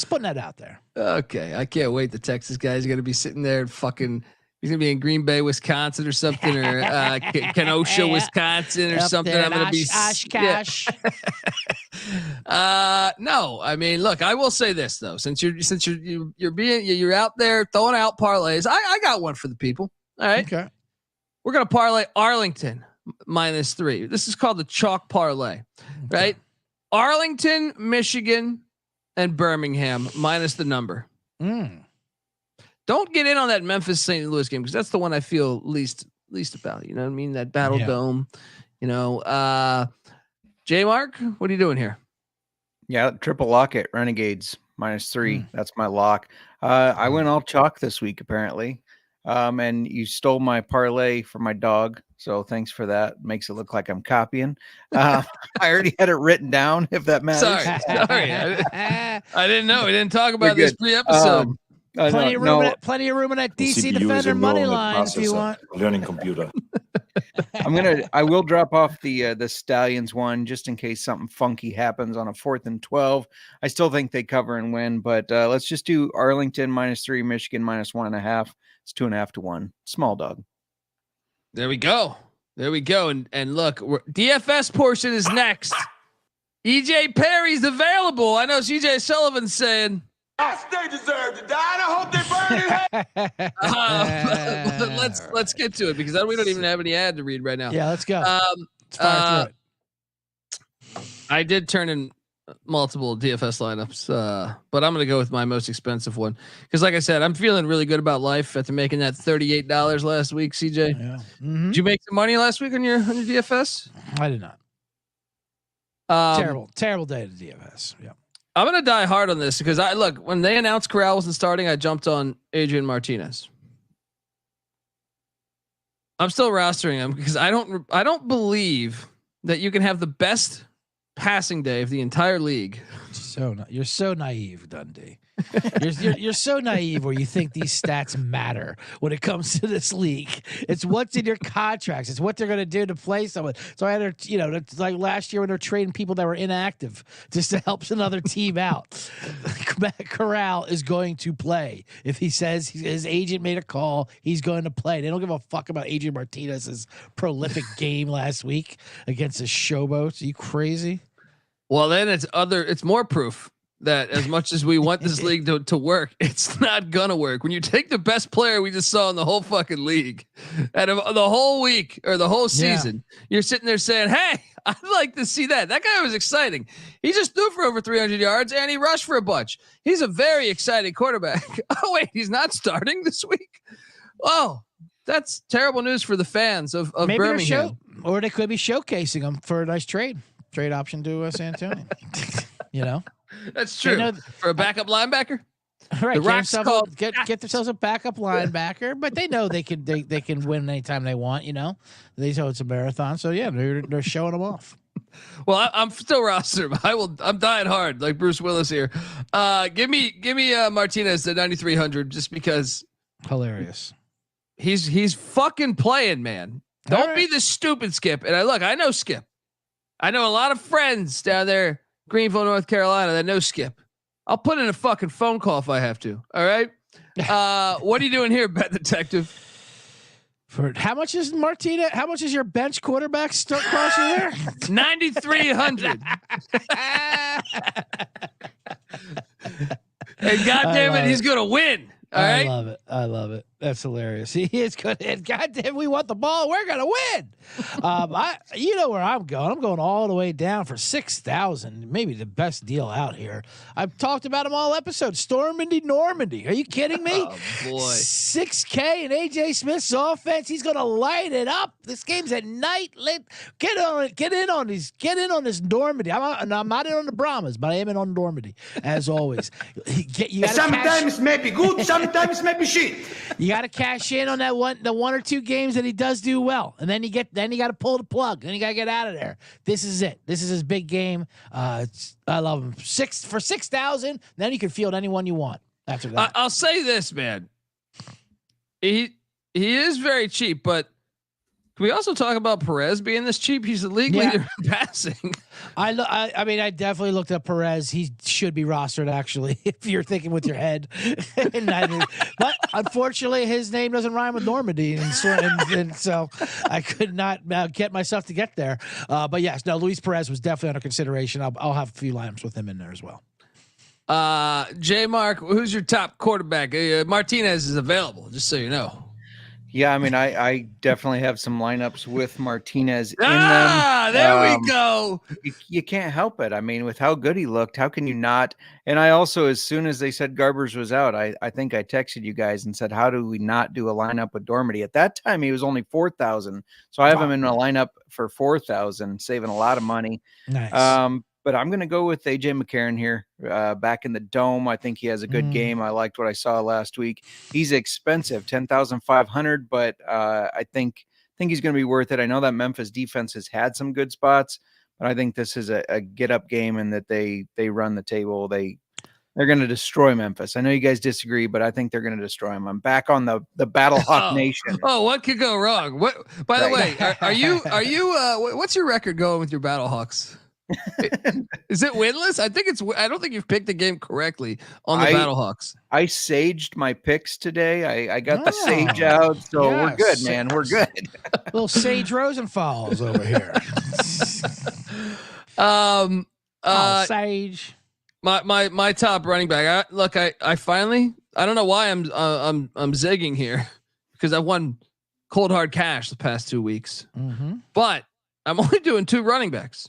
putting that out there. Okay, I can't wait. The Texas guy's going to be sitting there and fucking. He's gonna be in Green Bay, Wisconsin, or something, or Kenosha, Wisconsin, or something. I'm gonna be Oshkosh. No, I mean, look, I will say this though, since you're out there throwing out parlays, I got one for the people. All right, Okay. we're gonna parlay Arlington -3. This is called the chalk parlay, right? Arlington, Michigan, and Birmingham minus the number. Don't get in on that Memphis St. Louis game because that's the one I feel least about. You know what I mean? That Battle Dome. You know, J Mark, what are you doing here? Yeah, triple lock it. Renegades -3. That's my lock. I went all chalk this week apparently, and you stole my parlay for my dog. So thanks for that. Makes it look like I'm copying. I already had it written down. If that matters. Sorry. I didn't know. We didn't talk about this pre-episode. Plenty of room in that DC Defender money line if you want. Learning computer. I will drop off the Stallions one just in case something funky happens on a 4th and 12. I still think they cover and win, but let's just do Arlington -3, Michigan -1.5. It's 2.5 to 1. Small dog. There we go. And look, DFS portion is next. EJ Perry's available. I know CJ Sullivan's saying. They deserve to die. I hope they burn in hell. Let's get to it because we don't even have any ad to read right now. Yeah, let's go. Let's fire through it. I did turn in multiple DFS lineups, but I'm going to go with my most expensive one because, like I said, I'm feeling really good about life after making that $38 last week. CJ, Yeah. Did you make some money last week on your DFS? I did not. Terrible day to DFS. Yeah. I'm going to die hard on this because when they announced Corral wasn't starting, I jumped on Adrian Martinez. I'm still rostering him because I don't believe that you can have the best passing day of the entire league. You're so naive, Dundee. You're so naive where you think these stats matter when it comes to this league. It's what's in your contracts. It's what they're going to do to play someone. So either, it's like last year when they're trading people that were inactive just to help another team out. Matt Corral is going to play. If he says his agent made a call, he's going to play. They don't give a fuck about Adrian Martinez's prolific game last week against the Showboats. Are you crazy? Well, then it's more proof that as much as we want this league to work, it's not gonna work. When you take the best player we just saw in the whole fucking league out of the whole week or the whole season, you're sitting there saying, hey, I'd like to see that. That guy was exciting. He just threw for over 300 yards and he rushed for a bunch. He's a very exciting quarterback. Oh, wait, he's not starting this week? Oh, that's terrible news for the fans of maybe Birmingham. Or they could be showcasing him for a nice trade option to San Antonio. That's true. For a backup linebacker, right? Get themselves a backup linebacker, but they know they can win anytime they want. They know it's a marathon, so yeah, they're showing them off. Well, I'm still rostered. I'm dying hard like Bruce Willis here. Give me Martinez at 9,300 just because hilarious. He's fucking playing, man. Don't be the stupid Skip. And I know Skip. I know a lot of friends down there, Greenville, North Carolina, that know Skip. I'll put in a fucking phone call if I have to. All right. What are you doing here, Bet Detective? For how much is Martinez? How much is your bench quarterback start crossing there? 9,300. And goddamn it, he's gonna win. All right. I love it. That's hilarious. He is good. And goddamn, we want the ball. We're gonna win. You know where I'm going. I'm going all the way down for 6,000. Maybe the best deal out here. I've talked about him all episode. Normandy. Are you kidding me? Oh boy. 6K and AJ Smith's offense. He's gonna light it up. This game's at night. Get on it. Get in on this Normandy. I'm not in on the Brahmas, but I am in on Normandy as always. Sometimes maybe good. Sometimes maybe shit. You got to cash in on the one or two games that he does do well, and then you got to pull the plug. Then you got to get out of there. This is it. This is his big game. I love him. For 6,000. Then you can field anyone you want after that. I'll say this, man. He is very cheap, but can we also talk about Perez being this cheap? He's the league leader in passing. I mean, I definitely looked up Perez. He should be rostered, actually, if you're thinking with your head. But unfortunately, his name doesn't rhyme with Normandy, and so I could not get myself to get there. But yes, no, Luis Perez was definitely under consideration. I'll have a few lineups with him in there as well. J Mark, who's your top quarterback? Martinez is available, just so you know. Yeah, I mean, I definitely have some lineups with Martinez in them. There we go. You can't help it. I mean, with how good he looked, how can you not? And I also, as soon as they said Garbers was out, I think I texted you guys and said, how do we not do a lineup with Dormady? At that time, he was only 4,000. So I have him in a lineup for 4,000, saving a lot of money. Nice. But I'm going to go with AJ McCarron here, back in the dome. I think he has a good game. I liked what I saw last week. He's expensive, 10,500, but I think he's going to be worth it. I know that Memphis defense has had some good spots, but I think this is a get up game, and that they run the table. They're going to destroy Memphis. I know you guys disagree, but I think they're going to destroy them. I'm back on the Battlehawk Nation. Oh, what could go wrong? What? By the way, are you? What's your record going with your Battlehawks? Is it winless? I don't think you've picked the game correctly on the Battlehawks. I saged my picks today. I got the sage out, so we're good, man. We're good. Little Sage Rosenfalls over here. Sage. My top running back. I finally, I don't know why I'm zigging here, because I won cold hard cash the past 2 weeks, but I'm only doing two running backs.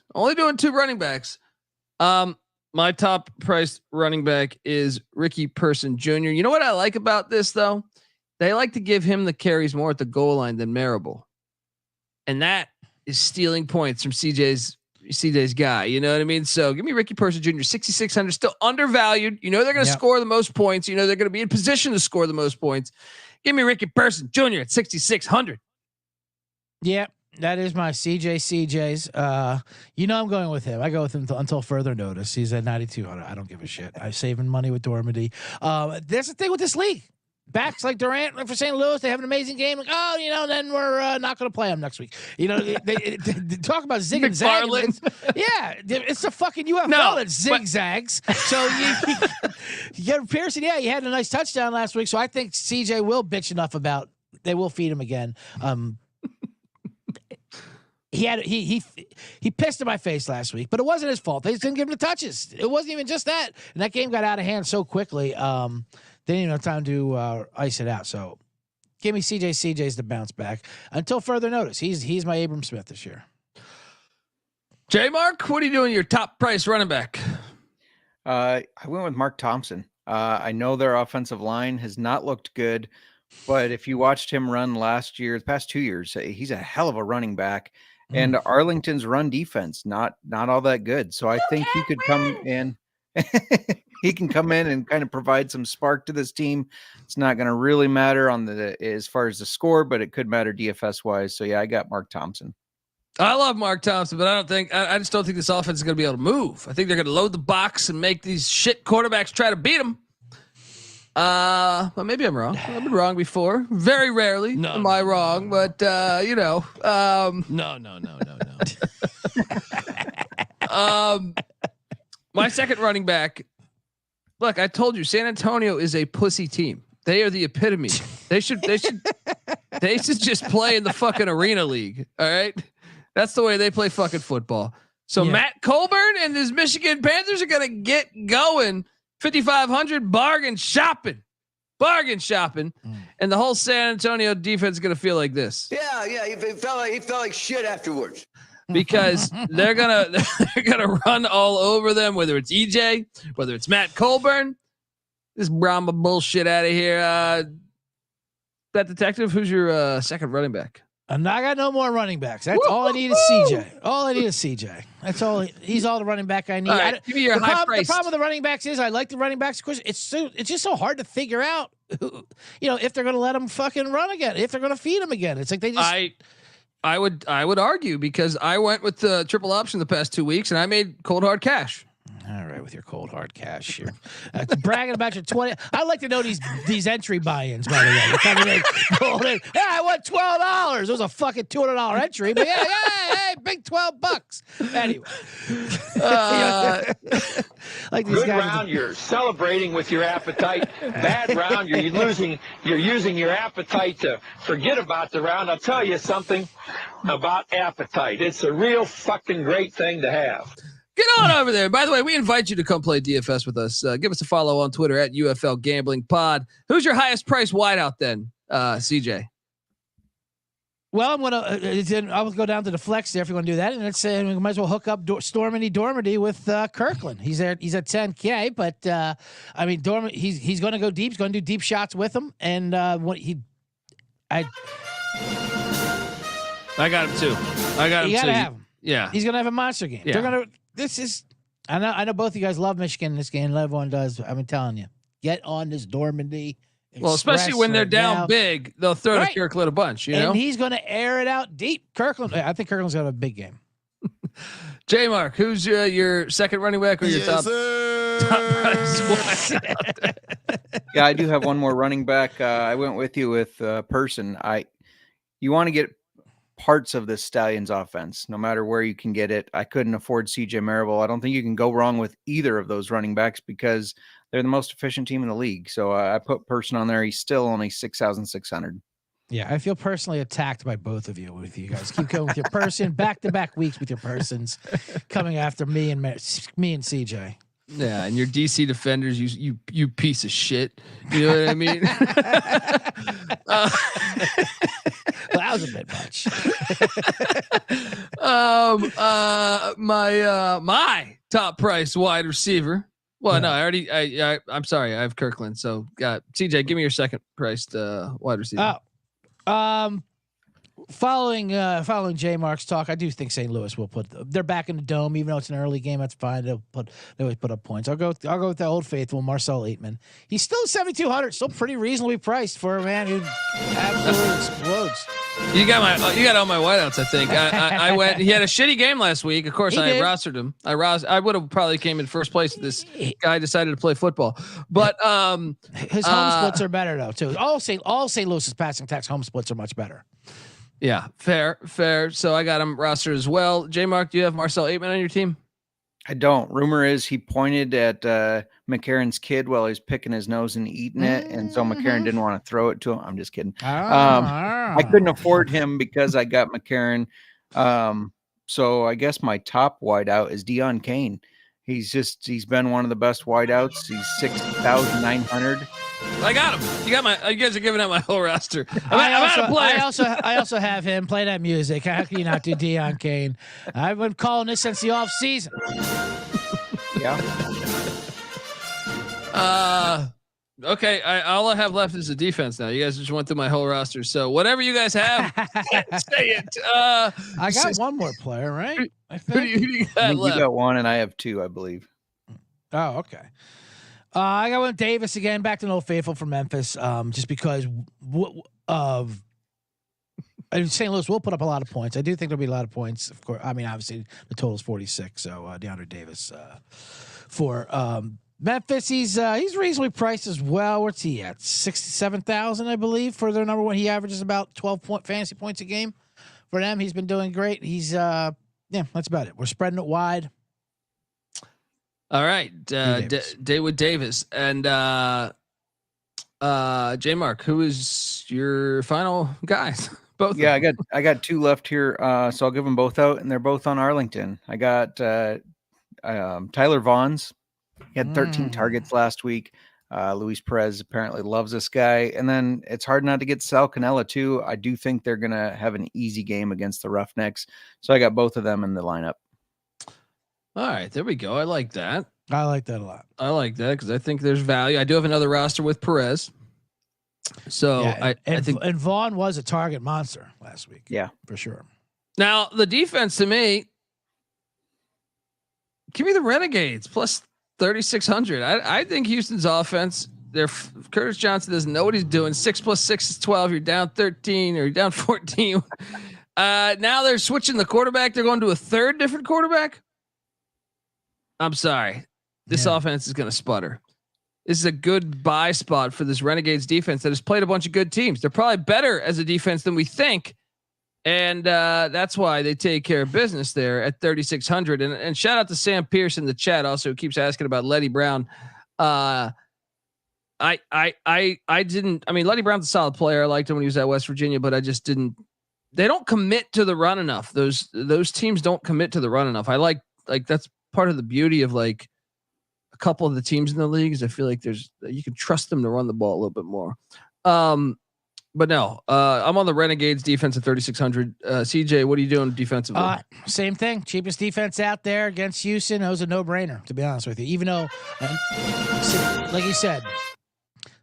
My top priced running back is Ricky Person Jr. You know what I like about this though? They like to give him the carries more at the goal line than Marable, and that is stealing points from CJ's guy. You know what I mean? So give me Ricky Person Jr. 6,600, still undervalued. You know they're going to score the most points. You know they're going to be in position to score the most points. Give me Ricky Person Jr. at 6,600. Yeah. That is my CJ's. I'm going with him. I go with him until further notice. He's at 9,200. I don't give a shit. I'm saving money with Dormady. There's the thing with this league. Backs like Durant, like for St. Louis, they have an amazing game. Like, then we're not going to play them next week. They talk about zig and zag. It's the fucking UFL that zigzags. So you get Pearson. Yeah, he had a nice touchdown last week. So I think CJ will bitch enough about. They will feed him again. He pissed in my face last week, but it wasn't his fault. They just didn't give him the touches. It wasn't even just that. And that game got out of hand so quickly. They didn't even have time to ice it out. So give me CJ's to bounce back until further notice. He's my Abram Smith this year. J Mark, what are you doing? Your top price running back? I went with Mark Thompson. I know their offensive line has not looked good, but if you watched him run last year, the past 2 years, he's a hell of a running back. And Arlington's run defense, not all that good. So I think he could come in. He can come in and kind of provide some spark to this team. It's not going to really matter as far as the score, but it could matter DFS wise. So yeah, I got Mark Thompson. I love Mark Thompson, but I just don't think this offense is going to be able to move. I think they're going to load the box and make these shit quarterbacks try to beat them. Well, maybe I'm wrong. I've been wrong before. Very rarely am I wrong, but No. My second running back. Look, I told you, San Antonio is a pussy team. They are the epitome. They should just play in the fucking arena league. All right, that's the way they play fucking football. So Matt Colburn and his Michigan Panthers are gonna get going. 5,500 bargain shopping, and the whole San Antonio defense is gonna feel like this. Yeah, he felt like shit afterwards. Because they're gonna run all over them, whether it's EJ, whether it's Matt Colburn. This Brahma bullshit out of here. That detective, who's your second running back? And I got no more running backs. That's all I need is CJ. All I need is CJ. That's all. He's all the running back I need. All right, give me your the high problem price. with the running backs is I like the running backs. Of course, it's just so hard to figure out, if they're going to let them fucking run again, if they're going to feed them again. It's like they just. I would argue because I went with the triple option the past 2 weeks and I made cold hard cash. All right, with your cold hard cash here, bragging about your 20. I'd like to know these entry buy-ins. By the way, you're coming in, gold in. Yeah, I won $12. It was a fucking $200 entry, but hey, big $12. Anyway, like these Good guys. round, you're celebrating with your appetite. Bad round, you're using your appetite to forget about the round. I'll tell you something about appetite. It's a real fucking great thing to have. Get on over there. By the way, we invite you to come play DFS with us. Give us a follow on Twitter at UFL Gambling Pod. Who's your highest price wideout then, CJ? Well, I'm gonna. I will go down to the flex there if you want to do that, and let's say we might as well hook up Stormity Dormady with Kirkland. He's at 10K, but I mean he's going to go deep. He's going to do deep shots with him, and I got him too. You gotta have him. Yeah, he's gonna have a monster game. Yeah. They're gonna. This is. I know both of you guys love Michigan in this game. Everyone does. I'm telling you, get on this Dormady. Well, especially when they're down big, they'll throw to Kirkland a bunch. You know, and he's going to air it out deep. Kirkland. I think Kirkland's gonna have a big game. J Mark, who's your second running back or your top price? Yeah, I do have one more running back. I went with you with Person. You want to get parts of the Stallions offense, no matter where you can get it. I couldn't afford CJ Marable. I don't think you can go wrong with either of those running backs because they're the most efficient team in the league. So I put Person on there. He's still only 6,600. Yeah, I feel personally attacked by both of you. With you guys, keep going with your Person, back-to-back weeks with your Persons, coming after me and CJ. Yeah, and your DC defenders, you piece of shit. You know what I mean? Well, that was a bit much. My top price wide receiver. Well, no, I'm sorry, I have Kirkland. So, CJ, give me your second priced wide receiver. Following J Mark's talk, I do think St. Louis will they're back in the dome, even though it's an early game. That's fine. They always put up points. I'll go with the old faithful Marcel Aitman. He's still 7,200, still pretty reasonably priced for a man who absolutely explodes. You got all my wideouts. I think I went. He had a shitty game last week. Of course, I rostered him. I would have probably came in first place if this guy decided to play football. But his home splits are better though too. All St. Louis's passing attacks home splits are much better. Yeah, fair. So I got him rostered as well. J Mark, do you have Marcel Aitman on your team? I don't. Rumor is he pointed at McCarron's kid while he was picking his nose and eating it, and so McCarron didn't want to throw it to him. I'm just kidding. I couldn't afford him because I got McCarron. So I guess my top wideout is Deion Kane. He's been one of the best wideouts. He's 6,900. I got him. You guys are giving out my whole roster. I also have him. Play that music. How can you not do Deion Kane? I've been calling this since the off season. Yeah. Okay. All I have left is the defense now. You guys just went through my whole roster. So whatever you guys have, say it. I got one more player, right? I think you got one, and I have two, I believe. Oh, okay. I got one Davis again, back to an old faithful from Memphis, just because of St. Louis will put up a lot of points. I do think there'll be a lot of points. Of course, I mean, obviously the total is 46. So DeAndre Davis for Memphis, he's reasonably priced as well. What's he at? 67,000, I believe, for their number one. He averages about 12 fantasy points a game for them. He's been doing great. He's that's about it. We're spreading it wide. All right, David Davis and J Mark. Who is your final guys? Both. Yeah, I got two left here, so I'll give them both out, and they're both on Arlington. I got Tyler Vaughns. He had 13 targets last week. Luis Perez apparently loves this guy, and then it's hard not to get Sal Cannella too. I do think they're gonna have an easy game against the Roughnecks, so I got both of them in the lineup. All right, there we go. I like that. I like that a lot. I like that because I think there's value. I do have another roster with Perez. So Yeah, I think and Vaughn was a target monster last week. Yeah, for sure. now the defense to me, give me the Renegades plus 3,600. I think Houston's offense. Curtis Johnson doesn't know what he's doing. 6 + 6 is 12. You're down 13 or you're down 14. Now they're switching the quarterback. They're going to a third different quarterback. I'm sorry. This offense is going to sputter. This is a good buy spot for this Renegades defense that has played a bunch of good teams. They're probably better as a defense than we think. And that's why they take care of business there at 3,600. And shout out to Sam Pierce in the chat also, who keeps asking about Letty Brown. I mean, Letty Brown's a solid player. I liked him when he was at West Virginia, but I just didn't. They don't commit to the run enough. Those teams don't commit to the run enough. I like that's part of the beauty of like a couple of the teams in the league is I feel like you can trust them to run the ball a little bit more. But no, I'm on the Renegades defense at 3,600. CJ, what are you doing defensively? Same thing. Cheapest defense out there against Houston. It was a no-brainer, to be honest with you. Even though, like you said,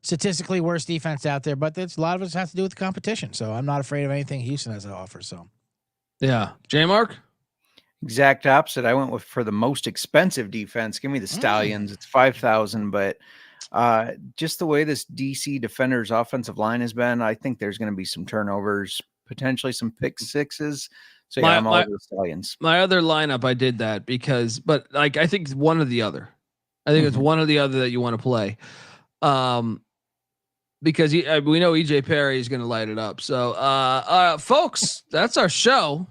statistically worst defense out there, but a lot of it has to do with the competition. So I'm not afraid of anything Houston has to offer. So, yeah, J-Mark. Exact opposite. I went for the most expensive defense. Give me the Stallions. It's 5,000, but just the way this DC Defenders offensive line has been, I think there's going to be some turnovers, potentially some pick sixes. So yeah, I'm all over the Stallions. My other lineup, I did that but like I think it's one or the other. I think it's one or the other that you want to play. Because we know EJ Perry is going to light it up. So, folks, that's our show.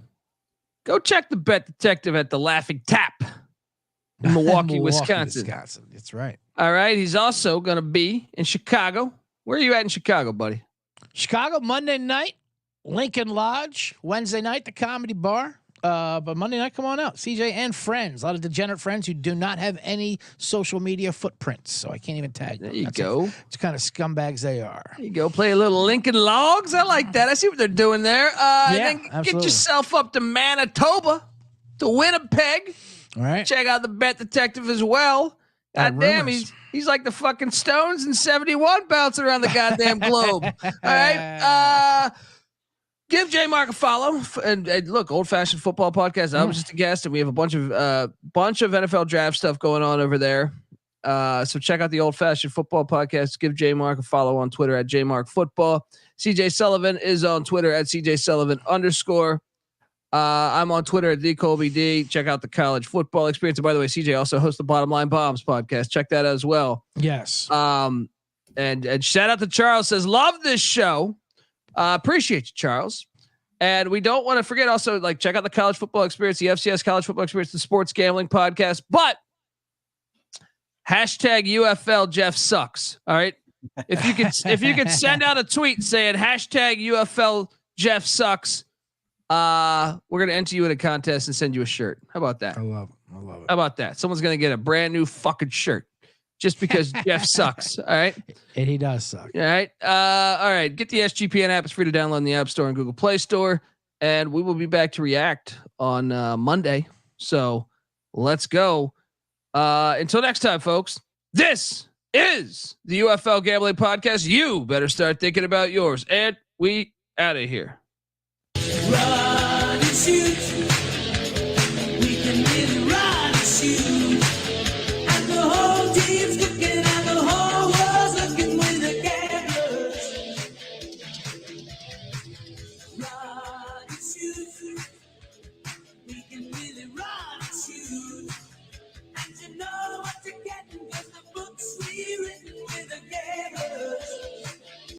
Go check the Bet Detective at the Laughing Tap in Milwaukee, Wisconsin. That's right. All right. He's also going to be in Chicago. Where are you at in Chicago, buddy? Chicago, Monday night, Lincoln Lodge. Wednesday night, the Comedy Bar. But Monday night, come on out. CJ and friends. A lot of degenerate friends who do not have any social media footprints. So I can't even tag them. There you go. It's kind of scumbags they are. There you go. Play a little Lincoln Logs. I like that. I see what they're doing there. And then absolutely. Get yourself up to Manitoba, to Winnipeg. All right. Check out the Bet Detective as well. God damn, he's like the fucking Stones in 71 bouncing around the goddamn globe. All right. Give J Mark a follow and look, Old Fashioned Football Podcast. I was just a guest, and we have a bunch of NFL draft stuff going on over there. So check out the Old Fashioned Football Podcast. Give J Mark a follow on Twitter at JMarkFootball. CJ Sullivan is on Twitter at CJ Sullivan _. I'm on Twitter at DColbyD. Check out the college football experience. And by the way, CJ also hosts the Bottom Line Bombs podcast. Check that out as well. Yes. And shout out to Charles, says, love this show. Appreciate you, Charles. And we don't want to forget also, like, check out the college football experience, the FCS college football experience, the sports gambling podcast, but hashtag UFL Jeff sucks. All right. If you could send out a tweet saying hashtag UFL Jeff sucks, we're going to enter you in a contest and send you a shirt. How about that? I love it. How about that? Someone's going to get a brand new fucking shirt just because Jeff sucks. All right. And he does suck. All right. All right. Get the SGPN app. It's free to download in the App Store and Google Play Store. And we will be back to react on Monday. So let's go. Until next time, folks, this is the UFL Gambling Podcast. You better start thinking about yours. And we out of here. Run and shoot.